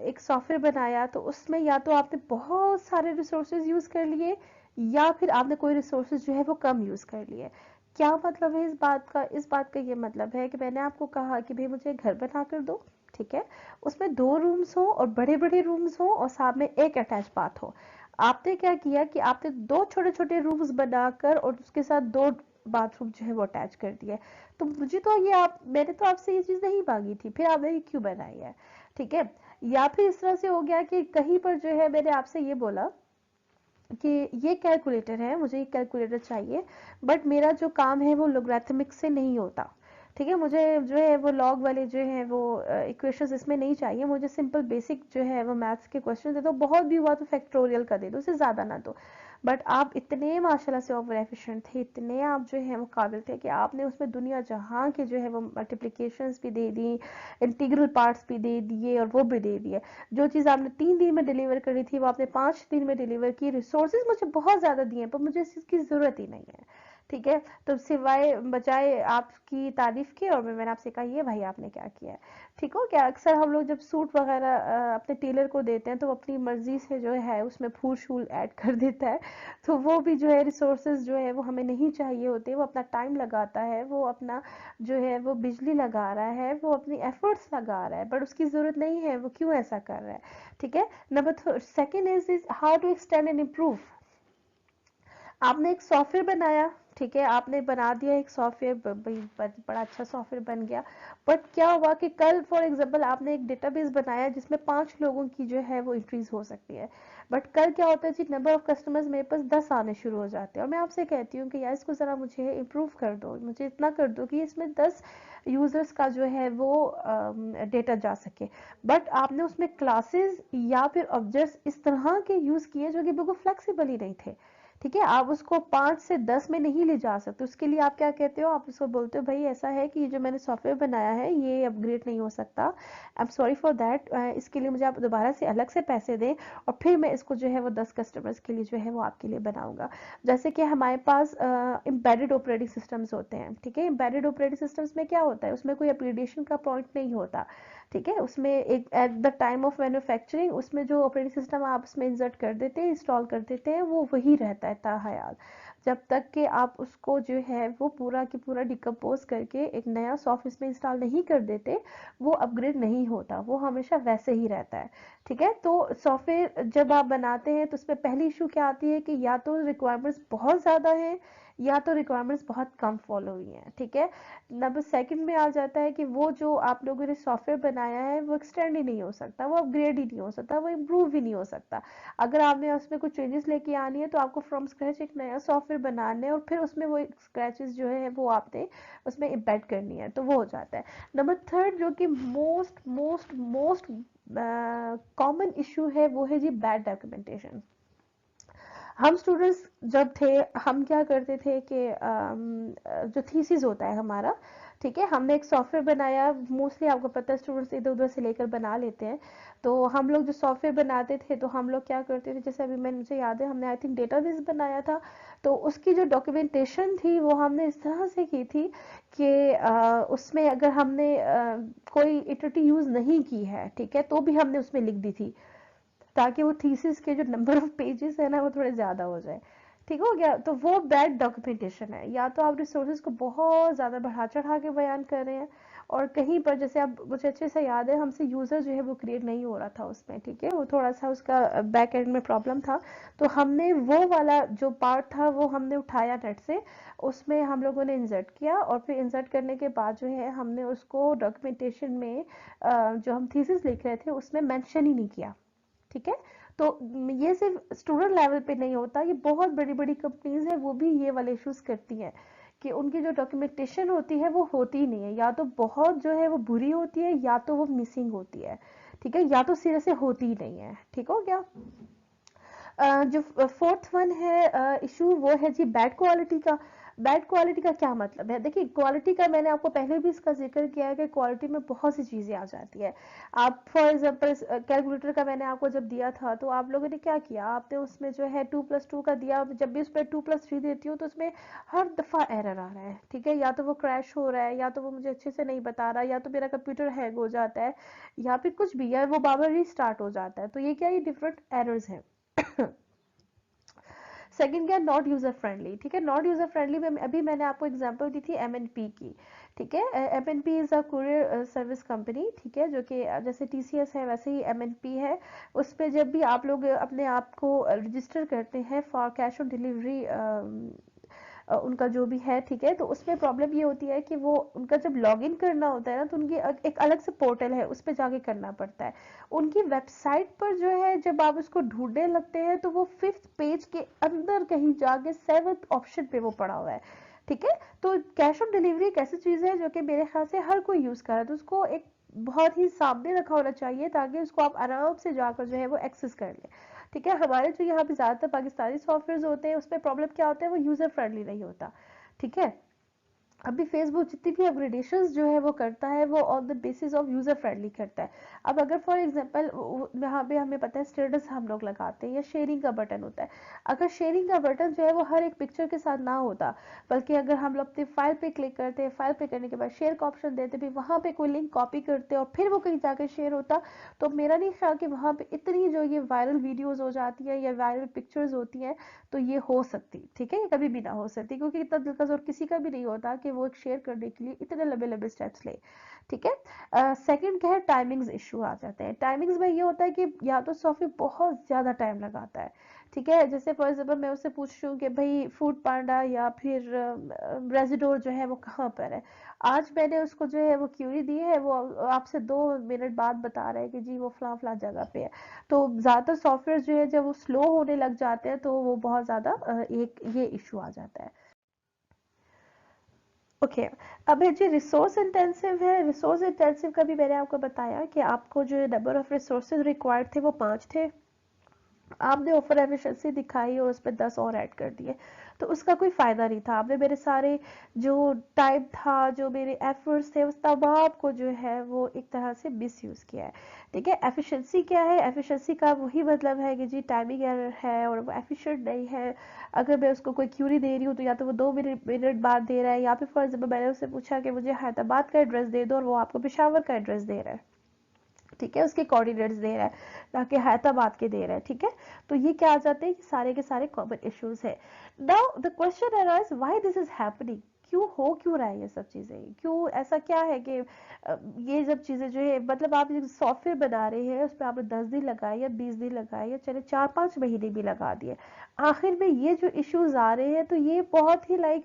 एक सॉफ्टवेयर बनाया तो उसमें या तो आपने बहुत सारे रिसोर्सेज यूज कर लिए, या फिर आपने कोई रिसोर्सेज जो है वो कम यूज कर लिए। क्या मतलब है इस बात का, इस बात का ये मतलब है कि मैंने आपको कहा कि भाई मुझे घर बना कर दो। ठीक है, उसमें 2 रूम्स हो और बड़े बड़े रूम्स हो और साथ में एक अटैच बाथ हो। आपने क्या किया कि आपने 2 छोटे छोटे रूम्स बनाकर और उसके साथ 2 बाथरूम जो है वो अटैच कर दिया। तो मुझे तो ये आप मैंने तो आपसे ये चीज नहीं मांगी थी, फिर आपने ये क्यों बनाई है। ठीक है, या फिर इस तरह से हो गया कि कहीं पर जो है मैंने आपसे ये बोला कि ये कैलकुलेटर है, मुझे ये कैलकुलेटर चाहिए, बट मेरा जो काम है वो लोगरिथमिक से नहीं होता। ठीक है, मुझे जो है वो लॉग वाले जो है वो इक्वेशंस इसमें नहीं चाहिए, मुझे सिंपल बेसिक जो है वो मैथ्स के क्वेश्चन दे दो, बहुत भी हुआ तो फैक्टोरियल का दे दो, उससे ज़्यादा ना दो। बट आप इतने माशाल्लाह से ओवर एफिशिएंट थे, इतने आप जो है वो काबिल थे कि आपने उसमें दुनिया जहां के जो है वो मल्टीप्लिकेशंस भी दे दी, इंटीग्रल पार्ट्स भी दे दिए और वो भी दे दिए। जो चीज़ आपने 3 दिन में डिलीवर करी थी वो आपने 5 दिन में डिलीवर की। रिसोर्सेज मुझे बहुत ज़्यादा दिए पर मुझे इस चीज़ की ज़रूरत ही नहीं है। ठीक है, तो सिवाय बजाय आपकी तारीफ की और मैंने आपसे कहा ये भाई आपने क्या किया है। ठीक हो क्या, अक्सर हम लोग जब सूट वगैरह अपने टेलर को देते हैं तो अपनी मर्जी से जो है उसमें फूल शूल ऐड कर देता है, तो वो भी जो है रिसोर्सेज जो है वो हमें नहीं चाहिए होते, वो अपना टाइम लगाता है, वो अपना जो है वो बिजली लगा रहा है, वो अपनी एफर्ट्स लगा रहा है, बट उसकी जरूरत नहीं है, वो क्यों ऐसा कर रहा है। ठीक है, number second is how to extend and improve. आपने एक सॉफ्टवेयर बनाया। ठीक है, आपने बना दिया एक सॉफ्टवेयर, बड़ा अच्छा सॉफ्टवेयर बन गया, बट क्या हुआ कि कल फॉर एग्जांपल आपने एक डेटाबेस बनाया जिसमें 5 लोगों की जो है वो एंट्रीज हो सकती है, बट कल क्या होता है जी, नंबर ऑफ कस्टमर्स मेरे पास 10 आने शुरू हो जाते हैं, और मैं आपसे कहती हूँ कि यार इसको जरा मुझे इम्प्रूव कर दो, मुझे इतना कर दो कि इसमें 10 यूजर्स का जो है वो डेटा जा सके। बट आपने उसमें क्लासेस या फिर ऑब्जेक्ट्स इस तरह के यूज किए जो कि बिल्कुल फ्लेक्सिबल ही नहीं थे। ठीक है, आप उसको 5 से 10 में नहीं ले जा सकते। उसके लिए आप क्या कहते हो, आप उसको बोलते हो भाई ऐसा है कि ये जो मैंने सॉफ्टवेयर बनाया है ये अपग्रेड नहीं हो सकता, I am sorry for that, इसके लिए मुझे आप दोबारा से अलग से पैसे दें और फिर मैं इसको जो है वो 10 कस्टमर्स के लिए जो है वो आपके लिए बनाऊंगा। जैसे कि हमारे पास एम्बेडेड ऑपरेटिंग सिस्टम्स होते हैं, ठीक है, एम्बेडेड ऑपरेटिंग सिस्टम्स में क्या होता है, उसमें कोई अपग्रेडेशन का पॉइंट नहीं होता, ठीक है, उसमें एक at the time of manufacturing उसमें जो ऑपरेटिंग सिस्टम आप उसमें इंसर्ट कर देते हैं, इंस्टॉल कर देते हैं, वो वही रहता है ताहयात, जब तक कि आप उसको जो है वो पूरा की पूरा डिकम्पोज करके एक नया सॉफ्टवेयर में इंस्टॉल नहीं कर देते, वो अपग्रेड नहीं होता, वो हमेशा वैसे ही रहता है। ठीक है, तो सॉफ्टवेयर जब आप बनाते हैं तो उसमें पहली इशू क्या आती है कि या तो रिक्वायरमेंट्स बहुत ज़्यादा हैं या तो रिक्वायरमेंट्स बहुत कम फॉलो हुई हैं। ठीक है, नंबर सेकंड में आ जाता है कि वो जो आप लोगों ने सॉफ्टवेयर बनाया है वो एक्सटेंड ही नहीं हो सकता, वो अपग्रेड ही नहीं हो सकता, वो इम्प्रूव ही नहीं हो सकता। अगर आपने उसमें कुछ चेंजेस लेके आनी है तो आपको फ्रॉम स्क्रैच एक नया सॉफ्टवेयर बनाना है और फिर उसमें वो स्क्रैचेस जो है वो आपने उसमें इम्बेड करनी है, तो वो हो जाता है। नंबर थर्ड जो कि most most most common issue है वो है जी बैड डॉक्यूमेंटेशन। हम स्टूडेंट्स जब थे हम क्या करते थे कि जो थीसिस होता है हमारा, ठीक है, हमने एक सॉफ्टवेयर बनाया, मोस्टली आपको पता है स्टूडेंट्स इधर उधर से लेकर बना लेते हैं, तो हम लोग जो सॉफ्टवेयर बनाते थे तो हम लोग क्या करते थे, जैसे अभी मैं मुझे याद है हमने आई थिंक डेटाबेस बनाया था, तो उसकी जो डॉक्यूमेंटेशन थी वो हमने इस तरह से की थी कि उसमें अगर हमने कोई इटरेटिव यूज नहीं की है, ठीक है, तो भी हमने उसमें लिख दी थी ताकि वो थीसिस के जो नंबर ऑफ पेजेस है ना वो थोड़े ज्यादा हो जाए। ठीक हो गया, तो वो बैड डॉक्यूमेंटेशन है, या तो आप रिसोर्सेज को बहुत ज्यादा बढ़ा चढ़ा के बयान कर रहे हैं और कहीं पर जैसे आप मुझे अच्छे से याद है हमसे यूजर जो है वो क्रिएट नहीं हो रहा था उसमें, ठीक है, वो थोड़ा सा उसका बैक एंड में प्रॉब्लम था, तो हमने वो वाला जो पार्ट था वो हमने उठाया नेट से, उसमें हम लोगों ने इंसर्ट किया और फिर इंसर्ट करने के बाद जो है हमने उसको डॉक्यूमेंटेशन में जो हम थीसिस लिख रहे थे उसमें मेंशन ही नहीं किया। ठीक है, तो ये सिर्फ स्टूडेंट लेवल पे नहीं होता, ये बहुत बड़ी बड़ी कंपनीज है वो भी ये वाले इश्यूज करती हैं कि उनकी जो डॉक्यूमेंटेशन होती है वो होती ही नहीं है, या तो बहुत जो है वो बुरी होती है या तो वो मिसिंग होती है। ठीक है, या तो सिरे से होती ही नहीं है। ठीक हो गया। जो फोर्थ वन है इशू वो है जी बैड क्वालिटी का। बैड क्वालिटी का क्या मतलब है, देखिए क्वालिटी का मैंने आपको पहले भी इसका जिक्र किया है कि क्वालिटी में बहुत सी चीजें आ जाती है। आप फॉर एग्जांपल कैलकुलेटर का मैंने आपको जब दिया था तो आप लोगों ने क्या किया, आपने उसमें जो है 2+2 का दिया, जब भी उस पर 2+3 देती हूँ तो उसमें हर दफा एरर आ रहा है। ठीक है, या तो वो क्रैश हो रहा है या तो वो मुझे अच्छे से नहीं बता रहा, या तो मेरा कंप्यूटर हैंग हो जाता है या फिर कुछ भी, या वो बार बार रीस्टार्ट हो जाता है, तो ये क्या, ये डिफरेंट एरर्स हैं। सेकंड क्या, नॉट यूजर फ्रेंडली। ठीक है, नॉट यूजर फ्रेंडली में अभी मैंने आपको एग्जांपल दी थी एमएनपी की। ठीक है, MNP is a courier service company, ठीक है, जो कि जैसे टीसीएस है वैसे ही एमएनपी है। उस पे जब भी आप लोग अपने आप को रजिस्टर करते हैं फॉर कैश ऑन डिलीवरी, उनका जो भी है, ठीक है, तो उसमें प्रॉब्लम ये होती है कि वो उनका जब लॉगिन करना होता है ना तो उनकी एक अलग से पोर्टल है उस पर जाके करना पड़ता है। उनकी वेबसाइट पर जो है जब आप उसको ढूंढने लगते हैं तो वो 5th पेज के अंदर कहीं जाके 7th ऑप्शन पे वो पड़ा हुआ है। ठीक है, तो कैश ऑन डिलीवरी एक ऐसी चीज है जो कि मेरे ख्याल से हर कोई यूज कर रहा है, तो उसको एक बहुत ही सामने रखा होना चाहिए ताकि उसको आप आराम से जाकर जो है वो एक्सेस कर ले। ठीक है, हमारे जो यहाँ पे ज्यादातर पाकिस्तानी सॉफ्टवेयर होते हैं उसमें प्रॉब्लम क्या होता है, वो यूजर फ्रेंडली नहीं होता। ठीक है, अभी फेसबुक जितनी भी अपग्रेडेशंस जो है वो करता है वो on the basis of user friendly करता है। अब अगर फॉर एग्जांपल यहाँ पे हमें पता है स्टेटस हम लोग लगाते हैं या शेयरिंग का बटन होता है, अगर शेयरिंग का बटन जो है वो हर एक पिक्चर के साथ ना होता, बल्कि अगर हम लोग अपनी फाइल पे क्लिक करते हैं, फाइल पे करने के बाद शेयर का ऑप्शन देते भी वहां पे कोई लिंक कॉपी करते और फिर वो कहीं जाकर शेयर होता, तो मेरा नहीं ख्याल कि वहां पे इतनी जो ये वायरल वीडियोज हो जाती है या वायरल पिक्चर्स होती हैं तो ये हो सकती। ठीक है, ये कभी भी ना हो सकती क्योंकि इतना दिलकश और किसी का भी नहीं होता कि वो एक शेयर करने के लिए इतने लंबे लंबे स्टेप्स ले। ठीक है, सेकंड क्या है, टाइमिंग्स इशू आ जाते हैं। टाइमिंग्स में ये होता है कि या तो सॉफ्टवेयर बहुत ज्यादा टाइम लगाता है। ठीक है, जैसे फॉर एग्जाम्पल मैं उससे पूछ रही हूँ कि भाई फूड पांडा या फिर रेजिडोर जो है वो कहाँ पर है, आज मैंने उसको जो है वो क्यूरी दी है, वो आपसे 2 मिनट बाद बता रहा है कि जी वो फला फला जगह पे है। तो ज्यादातर सॉफ्टवेयर जो है जब वो स्लो होने लग जाते हैं तो वो बहुत ज्यादा एक ये इशू आ जाता है। ओके, अब ये जो रिसोर्स इंटेंसिव है, रिसोर्स इंटेंसिव का भी मैंने आपको बताया कि आपको जो नंबर ऑफ रिसोर्सेज रिक्वायर्ड थे वो 5 थे। आपने ओवर एफिशिएंसी दिखाई और उस पे 10 और ऐड कर दिए, तो उसका कोई फायदा नहीं था। आपने मेरे सारे जो टाइम था, जो मेरे एफर्ट्स थे, उस तमाम को जो है वो एक तरह से मिस यूज किया है। ठीक है, एफिशिएंसी क्या है? एफिशिएंसी का वही मतलब है कि जी टाइमिंग एरर है और वो एफिशिएंट नहीं है। अगर मैं उसको कोई क्यूरी दे रही हूँ तो या तो वो 2 मिनट बाद दे रहा है, या फिर फॉर एग्जाम्पल मैंने उससे पूछा कि मुझे हैदराबाद का एड्रेस दे दो और वो आपको पेशावर का एड्रेस दे रहा है। ठीक है, उसके कोऑर्डिनेट्स दे रहा है, ना कि हैदराबाद के दे रहा है। ठीक है, तो ये क्या आ जाते हैं कि सारे के सारे कॉमन इश्यूज है। Now the question arise why this is happening, क्यों रहा है ये सब चीजें, क्यों ऐसा क्या है कि ये सब चीजें जो है, मतलब आप सॉफ्टवेयर बना रहे हैं, उस पर आपने 10 दिन लगाए या 20 दिन लगाए या चले 4-5 महीने भी लगा दिए, आखिर में ये जो इश्यूज आ रहे हैं, तो ये बहुत ही लाइक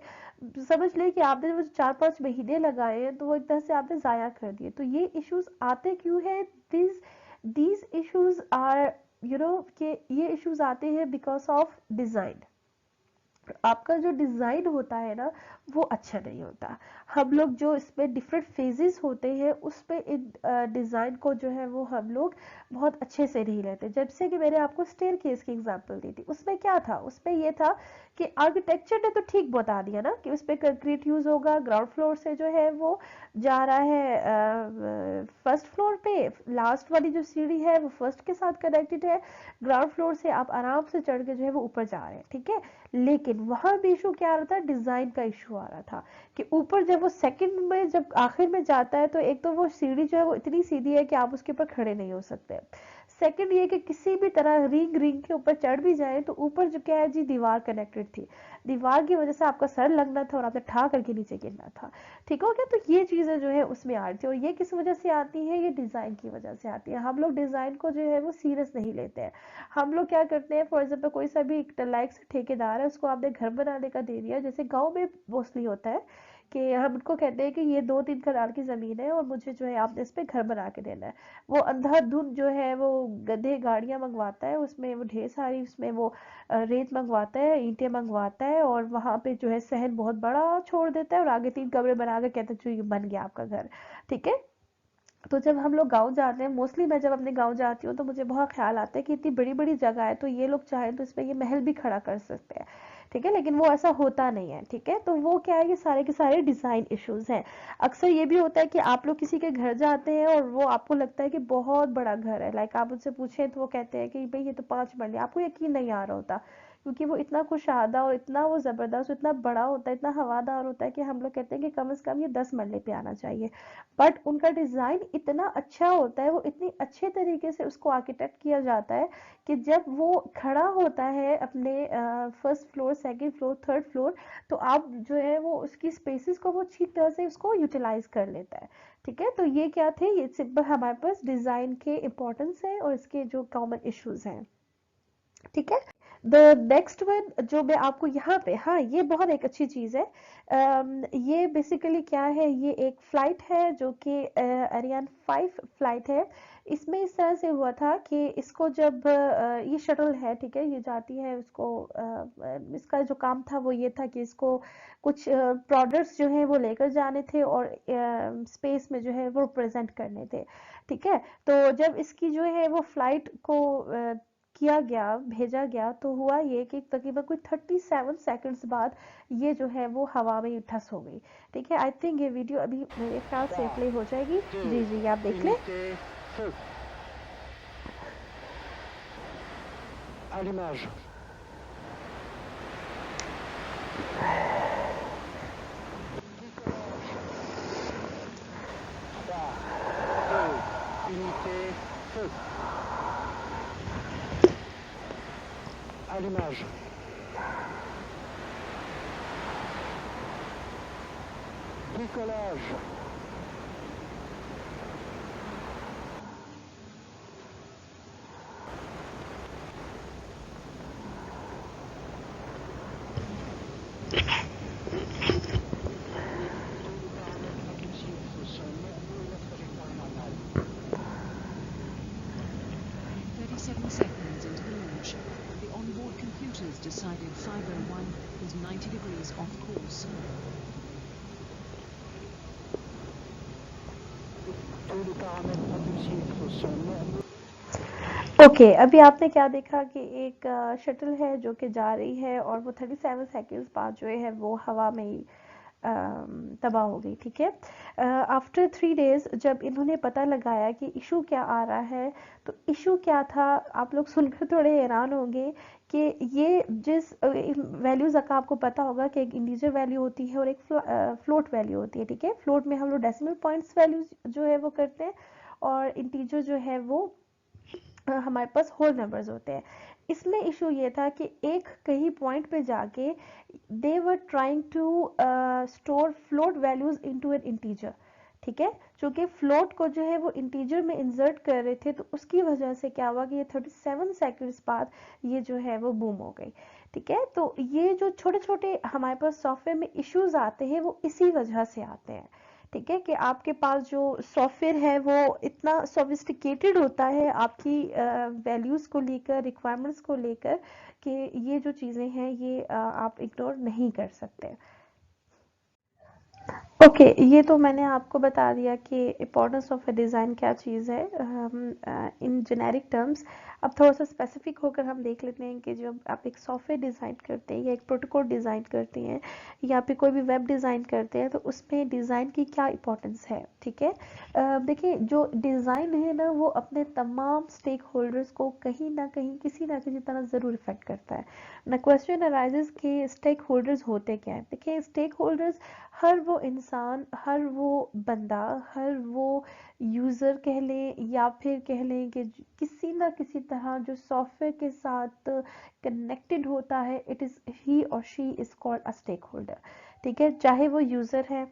समझ ले कि आपने वो 4-5 महीने लगाए हैं, तो वो एक तरह से आपने जाया कर दिए। तो ये इश्यूज आते क्यों है? these these issues are, कि ये इश्यूज आते हैं बिकॉज ऑफ डिजाइन। आपका जो डिजाइन होता है ना, वो अच्छा नहीं होता। हम लोग जो इसमें डिफरेंट फेजेस होते हैं, उसमें इन डिजाइन को जो है वो हम लोग बहुत अच्छे से नहीं लेते। जैसे कि मैंने आपको स्टेयर केस की एग्जांपल दी थी, उसमें क्या था? उसमें ये था कि आर्किटेक्चर ने तो ठीक बता दिया ना कि उसमें कंक्रीट यूज होगा, ग्राउंड फ्लोर से जो है वो जा रहा है फर्स्ट फ्लोर पे, लास्ट वाली जो सीढ़ी है वो फर्स्ट के साथ कनेक्टेड है, ग्राउंड फ्लोर से आप आराम से चढ़ के जो है वो ऊपर जा रहे हैं। ठीक है, लेकिन वहां भी इशू क्या आ रहा था? डिजाइन का इशू आ रहा था कि ऊपर जब वो सेकंड में जब आखिर में जाता है, तो एक तो वो सीढ़ी जो है वो इतनी सीधी है कि आप उसके ऊपर खड़े नहीं हो सकते। सेकंड ये कि किसी भी तरह रिंग के ऊपर चढ़ भी जाए तो ऊपर जो क्या है जी, दीवार कनेक्टेड थी, दीवार की वजह से आपका सर लगना था और आपने ठा करके नीचे गिरना था। ठीक हो गया? तो ये चीजें जो है उसमें आ रही थी, और ये किस वजह से आती है? ये डिजाइन की वजह से आती है। हम लोग डिजाइन को जो है वो सीरियस नहीं लेते हैं। हम लोग क्या करते हैं, फॉर एग्जाम्पल कोई सा भी लाइक से ठेकेदार है, उसको आपने घर बनाने का दे दिया, जैसे गांव में मोस्टली होता है कि हम उनको कहते हैं कि ये 2-3 कनाल की जमीन है और मुझे जो है आपने इस पे घर बना के देना है। वो अंधाधुंध जो है वो गधे गाड़ियां मंगवाता है, उसमें वो ढेर सारी उसमें वो रेत मंगवाता है, ईंटें मंगवाता है, और वहां पे जो है सहन बहुत बड़ा छोड़ देता है और आगे 3 कमरे बना के कहता है जो ये बन गया आपका घर। ठीक है, तो जब हम लोग गाँव जाते हैं, मोस्टली मैं जब अपने गाँव जाती हूँ, तो मुझे बहुत ख्याल आता है कि इतनी बड़ी बड़ी जगह है, तो ये लोग चाहें तो इसमें ये महल भी खड़ा कर सकते हैं। ठीक है, लेकिन वो ऐसा होता नहीं है। ठीक है, तो वो क्या है कि सारे के सारे डिजाइन इश्यूज हैं। अक्सर ये भी होता है कि आप लोग किसी के घर जाते हैं और वो आपको लगता है कि बहुत बड़ा घर है, लाइक आप उनसे पूछें तो वो कहते हैं कि भाई ये तो 5 मरले, आपको यकीन नहीं आ रहा होता, क्योंकि वो इतना कुशादा और इतना वो जबरदस्त, इतना बड़ा होता है, इतना हवादार होता है कि हम लोग कहते हैं कि कम से कम ये 10 मरले पे आना चाहिए। बट उनका डिजाइन इतना अच्छा होता है, वो इतनी अच्छे तरीके से उसको आर्किटेक्ट किया जाता है कि जब वो खड़ा होता है अपने first floor, second floor, third floor, तो आप जो है वो उसकी स्पेसेस को वो अच्छी तरह से उसको यूटिलाइज कर लेता है। ठीक है, तो ये क्या थे? ये सिंपल हमारे पास डिजाइन के इंपॉर्टेंस है और इसके जो कॉमन इश्यूज हैं। ठीक है, द नेक्स्ट वन जो मैं आपको यहाँ पे, हाँ ये बहुत एक अच्छी चीज है। ये बेसिकली क्या है, ये एक फ्लाइट है जो कि एरियन 5 फ्लाइट है। इसमें इस तरह से हुआ था कि इसको जब ये शटल है, ठीक है, ये जाती है, उसको इसका जो काम था वो ये था कि इसको कुछ प्रोडक्ट्स जो है वो लेकर जाने थे और स्पेस में जो है वो प्रेजेंट करने थे। ठीक है, तो जब इसकी जो है वो फ्लाइट को किया गया, भेजा गया, तो हुआ ये कि तकरीबन कोई 37 सेकंड्स बाद ये जो है वो हवा में ठस हो गई। ठीक है, आई थिंक ये वीडियो अभी मेरे ख्याल से प्ले हो जाएगी। जी जी, आप देख लें। Allumage. Unité, feu. Allumage. Décollage. Seconds into the launch, the onboard computers decided 501 was 90 degrees off course. Tous les paramètres propulsifs sont normaux. Okay अभी आपने क्या देखा कि एक शटल है जो कि जा रही है और वो 37 सेकंड्स बाद जो है वो हवा में ही तबाह हो गई, ठीक है। आफ्टर 3 डेज जब इन्होंने पता लगाया कि इशू क्या आ रहा है, तो इशू क्या था आप लोग सुनकर थोड़े हैरान होंगे कि ये जिस वैल्यूज का आपको पता होगा कि एक इंटीजर वैल्यू होती है और एक फ्लोट वैल्यू होती है, ठीक है। फ्लोट में हम लोग डेसिमल पॉइंट्स वैल्यूज जो है वो करते हैं और इंटीजर जो है वो हमारे पास होल नंबर्स होते हैं। इसमें इशू ये था कि एक कहीं पॉइंट पे जाके they were trying to store float values into an integer, ठीक है। क्योंकि फ्लोट को जो है वो इंटीजर में इंसर्ट कर रहे थे, तो उसकी वजह से क्या हुआ कि ये 37 सेकंड्स बाद ये जो है वो बूम हो गई, ठीक है। तो ये जो छोटे छोटे हमारे पास सॉफ्टवेयर में इश्यूज आते हैं वो इसी वजह से आते हैं, ठीक है। कि आपके पास जो सॉफ्टवेयर है वो इतना सोफिस्टिकेटेड होता है आपकी वैल्यूज को लेकर, रिक्वायरमेंट्स को लेकर, कि ये जो चीजें हैं ये आप इग्नोर नहीं कर सकते। ओके ये तो मैंने आपको बता दिया कि इम्पोर्टेंस ऑफ अ डिज़ाइन क्या चीज़ है इन जेनेरिक टर्म्स। अब थोड़ा सा स्पेसिफिक होकर हम देख लेते हैं कि जब आप एक सॉफ्टवेयर डिज़ाइन करते हैं या एक प्रोटोकॉल डिज़ाइन करते हैं या फिर कोई भी वेब डिज़ाइन करते हैं तो उसमें डिज़ाइन की क्या इम्पोर्टेंस है, ठीक है। देखिए जो डिज़ाइन है ना वो अपने तमाम स्टेक होल्डर्स को कहीं ना कहीं किसी ना किसी तरह ज़रूर इफेक्ट करता है ना। क्वेश्चन अराइजेस कि स्टेक होल्डर्स होते क्या हैं। देखिए स्टेक होल्डर्स हर वो इंसान, हर वो बंदा, हर वो यूज़र कह लें या फिर कह लें कि किसी ना किसी तरह जो सॉफ्टवेयर के साथ कनेक्टेड होता है, इट इज़ ही और she is called a stakeholder, ठीक है। चाहे वो यूज़र है,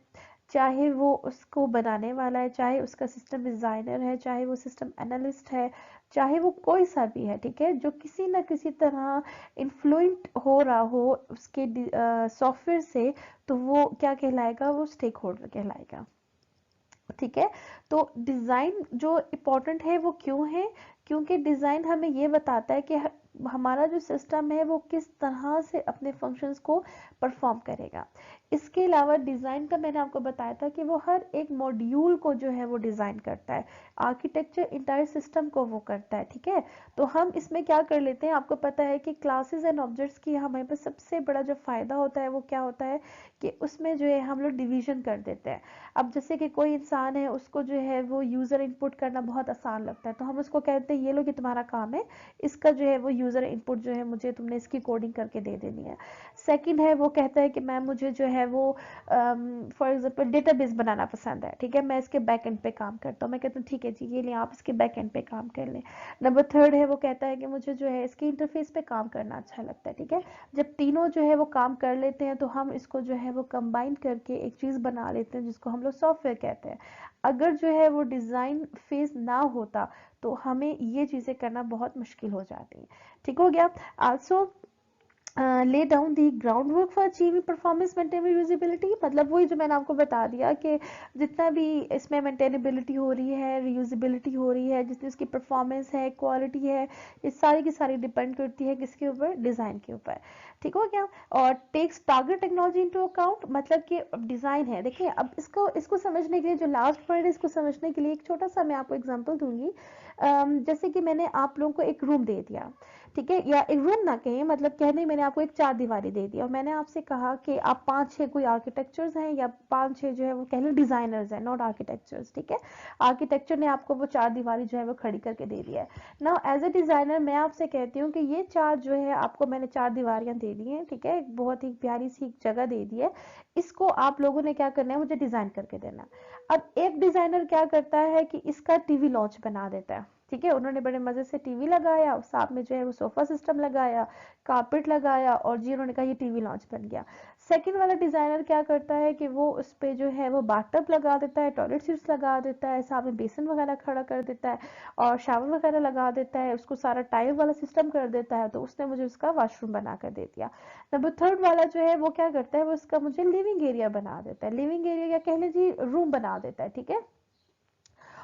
चाहे वो उसको बनाने वाला है, चाहे उसका सिस्टम डिज़ाइनर है, चाहे वो सिस्टम एनालिस्ट है, चाहे वो कोई सा भी है, ठीक है। जो किसी ना किसी तरह इन्फ्लुएंट हो रहा हो उसके सॉफ्टवेयर से, तो वो क्या कहलाएगा, वो स्टेक होल्डर कहलाएगा, ठीक है। तो डिज़ाइन जो इम्पोर्टेंट है वो क्यों है, क्योंकि डिज़ाइन हमें ये बताता है कि हमारा जो सिस्टम है वो किस तरह से अपने फंक्शंस को परफॉर्म करेगा। इसके अलावा डिज़ाइन का मैंने आपको बताया था कि वो हर एक मॉड्यूल को जो है वो डिज़ाइन करता है, आर्किटेक्चर इंटायर सिस्टम को वो करता है, ठीक है। तो हम इसमें क्या कर लेते हैं, आपको पता है कि क्लासेस एंड ऑब्जेक्ट्स की हमारे पास सबसे बड़ा जो फायदा होता है वो क्या होता है कि उसमें जो है हम लोग डिवीजन कर देते हैं। अब जैसे कि कोई इंसान है उसको जो है वो यूज़र इनपुट करना बहुत आसान लगता है, तो हम उसको कहते हैं ये लो कि तुम्हारा काम है, इसका जो है वो यूज़र इनपुट जो है मुझे तुमने इसकी कोडिंग करके दे देनी है। सेकंड है वो कहता है कि मैम मुझे जो है वो फॉर एग्जांपल डेटाबेस बनाना पसंद है, ठीक है, मैं इसके बैक एंड पे काम करता हूँ, मैं कहता हूँ ठीक है जी ये लें आप इसके बैक एंड पे काम कर लें। नंबर थर्ड है वो कहता है कि मुझे जो है इसके इंटरफेस पे काम करना अच्छा लगता है, ठीक है। जब तीनों जो है वो काम कर लेते हैं तो हम इसको जो है वो कंबाइन करके एक चीज़ बना लेते हैं जिसको हम लोग सॉफ्टवेयर कहते हैं। अगर जो है वो डिज़ाइन फेज ना होता तो हमें ये चीज़ें करना बहुत मुश्किल हो जाती हैं, ठीक हो गया। Also lay down the groundwork for achieving performance maintainable usability, मतलब वही जो मैंने आपको बता दिया कि जितना भी इसमें मेंटेनेबिलिटी हो रही है, रीयूजेबिलिटी हो रही है, जितनी उसकी परफॉर्मेंस है, क्वालिटी है, ये सारी की सारी डिपेंड करती है किसके ऊपर, डिज़ाइन के ऊपर, ठीक हो गया। और takes target technology into account, मतलब कि डिज़ाइन है। देखिए अब इसको इसको समझने के लिए जो लास्ट पॉइंट है इसको समझने के लिए एक छोटा सा मैं आपको एग्जांपल दूंगी। जैसे कि मैंने आप लोगों को एक रूम दे दिया, ठीक है, या एक रूम ना कहें, मतलब कहने मैंने आपको एक चार दीवारी दे दी और मैंने आपसे कहा कि आप 5-6 कोई आर्किटेक्चर्स हैं या 5-6 जो है वो कह लें डिजाइनर्स हैं, नॉट आर्किटेक्चर्स, ठीक है। आर्किटेक्चर ने आपको वो चार दीवारी जो है वो खड़ी करके दे दिया है। नाउ एज ए डिजाइनर मैं आपसे कहती हूँ कि ये चार जो है आपको मैंने चार दीवारियां दे दी हैं, ठीक है, एक बहुत ही प्यारी सी जगह दे दी है, इसको आप लोगों ने क्या करना है, मुझे डिजाइन करके देना। अब एक डिजाइनर क्या करता है कि इसका टीवी लॉन्च बना देता है, ठीक है, उन्होंने बड़े मजे से टीवी लगाया, साथ में जो है वो सोफा सिस्टम लगाया, कारपेट लगाया और जी उन्होंने कहा ये टीवी लॉन्च बन गया। सेकंड वाला डिजाइनर क्या करता है कि वो उस पे जो है वो बाथटब लगा देता है, टॉयलेट सीट्स लगा देता है, साथ में बेसिन वगैरह खड़ा कर देता है और शावर वगैरह लगा देता है, उसको सारा टाइल वाला सिस्टम कर देता है, तो उसने मुझे उसका वॉशरूम बना कर दे दिया। नंबर थर्ड वाला जो है वो क्या करता है, वो उसका मुझे लिविंग एरिया बना देता है, लिविंग एरिया या कह लीजिए रूम बना देता है, ठीक है।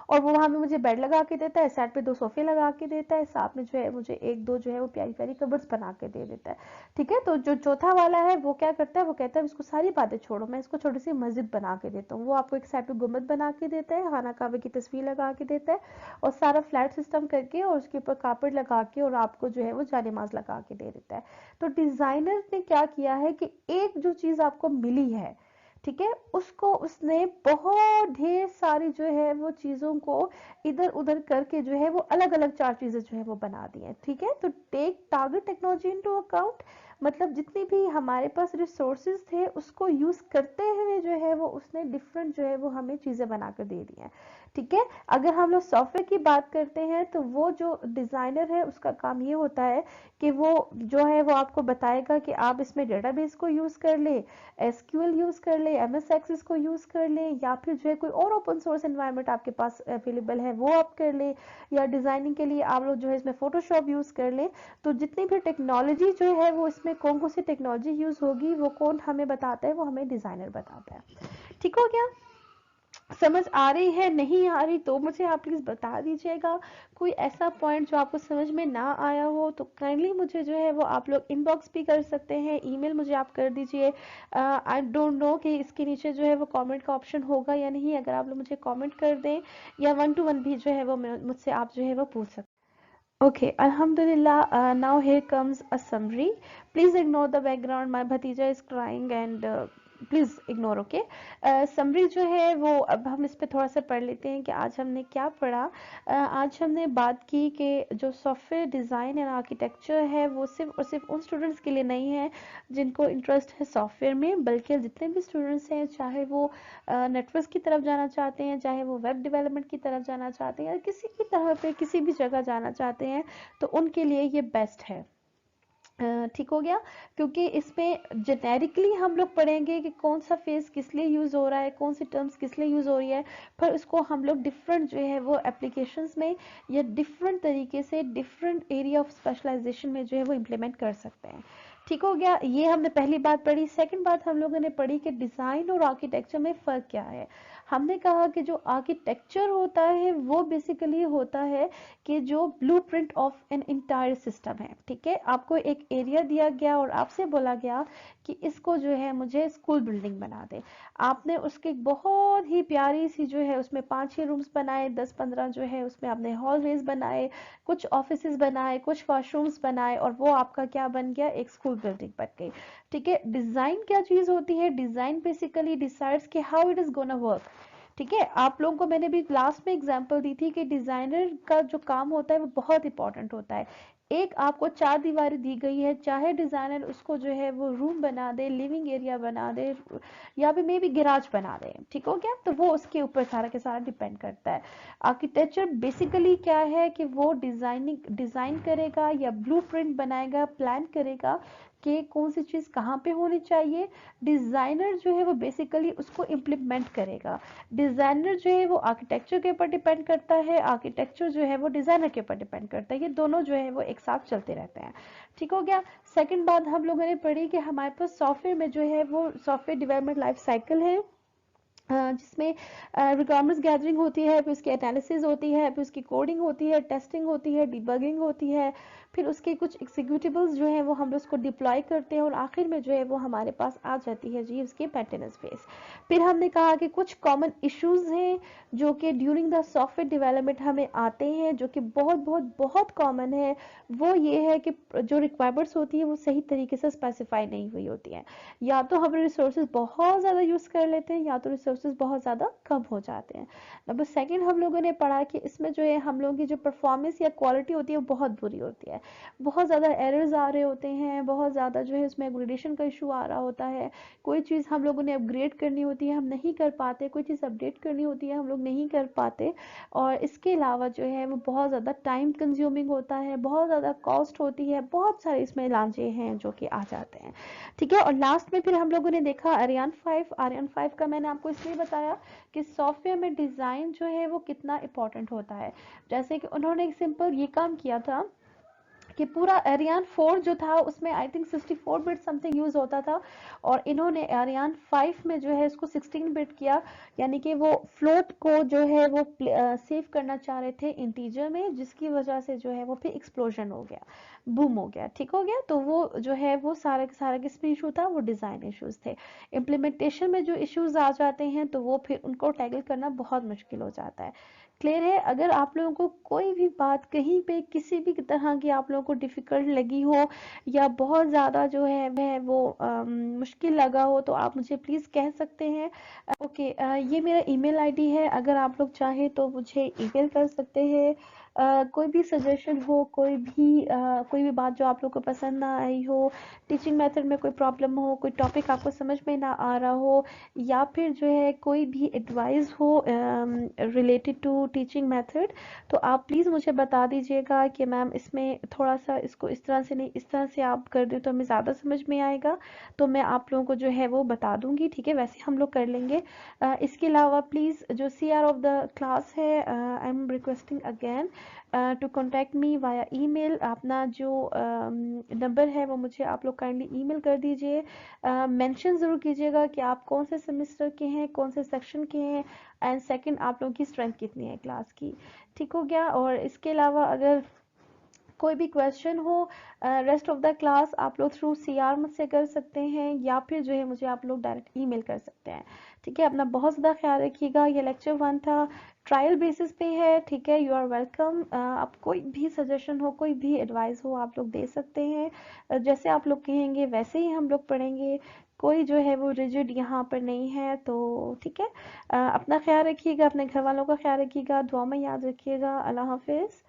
और वो वहाँ पे मुझे बेड लगा के देता है, साइड पे 2 सोफे लगा के देता है, साथ में जो है मुझे 1-2 जो है वो प्यारी-प्यारी कबर्ड्स बना के दे देता है। ठीक है, तो जो चौथा वाला है वो क्या करता है, वो कहता है इसको सारी बातें छोड़ो, मैं इसको छोटी सी मस्जिद बना के देता हूँ। वो आपको एक साइड पे गुम्बद बना के देता है, खाना काबे की तस्वीर लगा के देता है और सारा फ्लैट सिस्टम करके और उसके ऊपर कारपेट लगा के और आपको जो है वो जानेमाज लगा के दे देता है। तो डिजाइनर ने क्या किया है कि एक जो चीज आपको मिली है, ठीक है, उसको उसने बहुत ढेर सारी जो है वो चीजों को इधर उधर करके जो है वो अलग अलग 4 चीजें जो है वो बना दी है। ठीक है, तो take target technology into account, मतलब जितनी भी हमारे पास रिसोर्सेज थे उसको यूज करते हुए जो है वो उसने डिफरेंट जो है वो हमें चीजें बनाकर दे दी हैं। ठीक है, अगर हम लोग सॉफ्टवेयर की बात करते हैं तो वो जो डिजाइनर है उसका काम ये होता है कि वो जो है वो आपको बताएगा कि आप इसमें डेटाबेस को यूज कर ले, एसक्यूएल यूज कर ले, एमएस एक्सेस को यूज कर ले, या फिर जो है कोई और ओपन सोर्स एनवायरनमेंट आपके पास अवेलेबल है वो आप कर ले, या डिजाइनिंग के लिए आप लोग जो है इसमें फोटोशॉप यूज कर ले। तो जितनी भी टेक्नोलॉजी जो है वो इसमें कौन कौन सी टेक्नोलॉजी यूज होगी वो कौन हमें बताता है, वो हमें डिजाइनर बताता है। ठीक हो गया, समझ आ रही है, नहीं आ रही तो मुझे आप प्लीज बता दीजिएगा। कोई ऐसा पॉइंट जो आपको समझ में ना आया हो तो काइंडली मुझे जो है वो आप लोग इनबॉक्स भी कर सकते हैं, ईमेल मुझे आप कर दीजिए। आई डोंट नो कि इसके नीचे जो है वो कमेंट का ऑप्शन होगा या नहीं, अगर आप लोग मुझे कमेंट कर दें या 1-to-1 भी जो है वो मुझसे आप जो है वो पूछ सकते हैं। Okay, Alhamdulillah. Now here comes a summary. Please ignore the background. My bhatija is crying and please ignore. Okay. Summary जो है वो अब हम इस पे थोड़ा सा पढ़ लेते हैं कि आज हमने क्या पढ़ा। आज हमने बात की कि जो सॉफ्टवेयर डिज़ाइन एंड आर्किटेक्चर है वो सिर्फ और सिर्फ उन स्टूडेंट्स के लिए नहीं है जिनको इंटरेस्ट है सॉफ्टवेयर में, बल्कि जितने भी स्टूडेंट्स हैं, चाहे वो नेटवर्क की तरफ जाना चाहते हैं, चाहे वो वेब डेवलपमेंट की तरफ जाना चाहते हैं, या किसी भी तरह पे किसी भी जगह जाना चाहते हैं, तो उनके लिए ये बेस्ट है। ठीक हो गया, क्योंकि इसमें जेनेरिकली हम लोग पढ़ेंगे कि कौन सा फेस किस लिए यूज हो रहा है, कौन सी टर्म्स किस लिए यूज हो रही है, पर उसको हम लोग डिफरेंट जो है वो एप्लीकेशंस में या डिफरेंट तरीके से डिफरेंट एरिया ऑफ स्पेशलाइजेशन में जो है वो इम्प्लीमेंट कर सकते हैं। ठीक हो गया, ये हमने पहली बात पढ़ी। सेकंड बात हम लोगों ने पढ़ी कि डिजाइन और आर्किटेक्चर में फर्क क्या है। हमने कहा कि जो आर्किटेक्चर होता है वो बेसिकली होता है कि जो blueprint of an entire system है। ठीक है, आपको एक एरिया दिया गया और आपसे बोला गया कि इसको जो है मुझे स्कूल बिल्डिंग बना दे। आपने उसकी बहुत ही प्यारी सी जो है उसमें 5-6 रूम्स बनाए, 10-15 जो है उसमें आपने हॉलवेज बनाए, कुछ ऑफिसेज बनाए, कुछ वॉशरूम्स बनाए, और वो आपका क्या बन गया, एक स्कूल बिल्डिंग बन गई। ठीक है, डिजाइन क्या चीज होती है, डिजाइन बेसिकली डिसाइड्स कि how it is gonna work. ठीक है, आप लोगों को मैंने भी लास्ट में एग्जांपल दी थी कि डिजाइनर का जो काम होता है वो बहुत इंपॉर्टेंट होता है। एक आपको 4 दीवारें दी गई है, चाहे डिजाइनर उसको जो है वो रूम बना दे, लिविंग एरिया बना दे, या भी मे बी गैराज बना दे। ठीक हो गया, तो वो उसके ऊपर सारा के सारा डिपेंड करता है। आर्किटेक्चर बेसिकली क्या है कि वो डिजाइन करेगा या ब्लूप्रिंट बनाएगा, प्लान करेगा कि कौन सी चीज कहाँ पे होनी चाहिए। डिजाइनर जो है वो बेसिकली उसको इम्प्लीमेंट करेगा। डिजाइनर जो है वो आर्किटेक्चर के ऊपर डिपेंड करता है, आर्किटेक्चर जो है वो डिजाइनर के ऊपर डिपेंड करता है, ये दोनों जो है वो एक साथ चलते रहते हैं। ठीक हो गया, सेकंड बात हम लोगों ने पढ़ी कि हमारे पास सॉफ्टवेयर में जो है वो सॉफ्टवेयर डेवलपमेंट लाइफ साइकिल है, जिसमें रिक्वायरमेंट्स गैदरिंग होती है, फिर उसकी एनालिसिस होती है, फिर उसकी कोडिंग होती है, टेस्टिंग होती है, डिबगिंग होती है, फिर उसके कुछ एग्जीक्यूटिबल्स जो है वो हम उसको डिप्लॉय करते हैं, और आखिर में जो है वो हमारे पास आ जाती है जी उसकी मेंटेनेंस फेज। फिर हमने कहा कि कुछ कॉमन इश्यूज हैं जो कि ड्यूरिंग द सॉफ्टवेयर डेवलपमेंट हमें आते हैं, जो कि बहुत बहुत बहुत कॉमन है। वो ये है कि जो रिक्वायरमेंट्स होती है वो सही तरीके से स्पेसिफाई नहीं हुई होती है, या तो हम रिसोर्सेज बहुत ज्यादा यूज कर लेते हैं या तो रिसोर्सेज बहुत ज्यादा कम हो जाते हैं। नंबर सेकंड हम लोगों ने पढ़ा कि इसमें जो है हम लोगों की जो परफॉर्मेंस या क्वालिटी होती है वो बहुत बुरी होती है, बहुत ज्यादा एरर्स आ रहे होते हैं, बहुत ज्यादा जो है इसमें अपग्रेडेशन का इशू आ रहा होता है, कोई चीज हम लोगों ने अपग्रेड करनी होती है हम नहीं कर पाते, कोई चीज अपडेट करनी होती है हम लोग नहीं कर पाते, और इसके अलावा जो है वो बहुत ज्यादा टाइम कंज्यूमिंग होता है, बहुत ज्यादा कॉस्ट होती है, बहुत सारे इसमें लांचे हैं जो कि आ जाते हैं। ठीक है, और लास्ट में फिर हम लोगों ने देखा आर्यन 5 का मैंने आपको इसलिए बताया कि सॉफ्टवेयर में डिजाइन जो है वो कितना इंपॉर्टेंट होता है। जैसे कि उन्होंने एक सिंपल ये काम किया था कि पूरा एरियान 4 जो था उसमें I think 64 bit something use होता था, और इन्होंने एरियान 5 में जो है इसको 16 बिट किया, यानी कि वो फ्लोट को जो है वो सेव करना चाह रहे थे इंटीजर में, जिसकी वजह से जो है वो फिर एक्सप्लोजन हो गया, बूम हो गया, ठीक हो गया। तो वो जो है वो सारा के सारा किसमें इशू था, वो डिजाइन इश्यूज थे। इम्प्लीमेंटेशन में जो इश्यूज आ जाते हैं तो वो फिर उनको टैकल करना बहुत मुश्किल हो जाता है। क्लियर है? अगर आप लोगों को कोई भी बात कहीं पे किसी भी तरह की आप लोगों को डिफिकल्ट लगी हो या बहुत ज़्यादा जो है वह वो मुश्किल लगा हो, तो आप मुझे प्लीज़ कह सकते हैं। ओके, ये मेरा ईमेल आईडी है, अगर आप लोग चाहें तो मुझे ईमेल कर सकते हैं। कोई भी सजेशन हो, कोई भी बात जो आप लोग को पसंद ना आई हो, टीचिंग मेथड में कोई प्रॉब्लम हो, कोई टॉपिक आपको समझ में ना आ रहा हो, या फिर जो है कोई भी एडवाइस हो रिलेटेड टू टीचिंग मेथड, तो आप प्लीज़ मुझे बता दीजिएगा कि मैम इसमें थोड़ा सा इसको इस तरह से नहीं, इस तरह से आप कर दें तो हमें ज़्यादा समझ में आएगा, तो मैं आप लोगों को जो है वो बता दूंगी, ठीक है? वैसे हम लोग कर लेंगे। इसके अलावा प्लीज़ जो CR ऑफ द क्लास है, I am requesting again to contact me via email. अपना जो नंबर है वो मुझे आप लोग काइंडली ईमेल कर दीजिए। मेंशन ज़रूर कीजिएगा कि आप कौन से सेमेस्टर के हैं, कौन से सेक्शन के हैं, एंड सेकंड आप लोगों की स्ट्रेंथ कितनी है क्लास की, ठीक हो गया? और इसके अलावा अगर कोई भी क्वेश्चन हो रेस्ट ऑफ द क्लास आप लोग थ्रू CR मुझसे कर सकते हैं, या फिर जो है मुझे आप लोग डायरेक्ट ईमेल कर सकते हैं, ठीक है? अपना बहुत ज़्यादा ख्याल रखिएगा। ये लेक्चर 1 था, ट्रायल बेसिस पे है, ठीक है? You are welcome. आप कोई भी सजेशन हो, कोई भी एडवाइस हो, आप लोग दे सकते हैं। जैसे आप लोग कहेंगे वैसे ही हम लोग पढ़ेंगे, कोई जो है वो रिजिड यहाँ पर नहीं है, तो ठीक है? अपना ख्याल रखिएगा, अपने घर वालों का ख्याल रखिएगा, दुआ में याद रखिएगा। अल्लाह हाफिज़।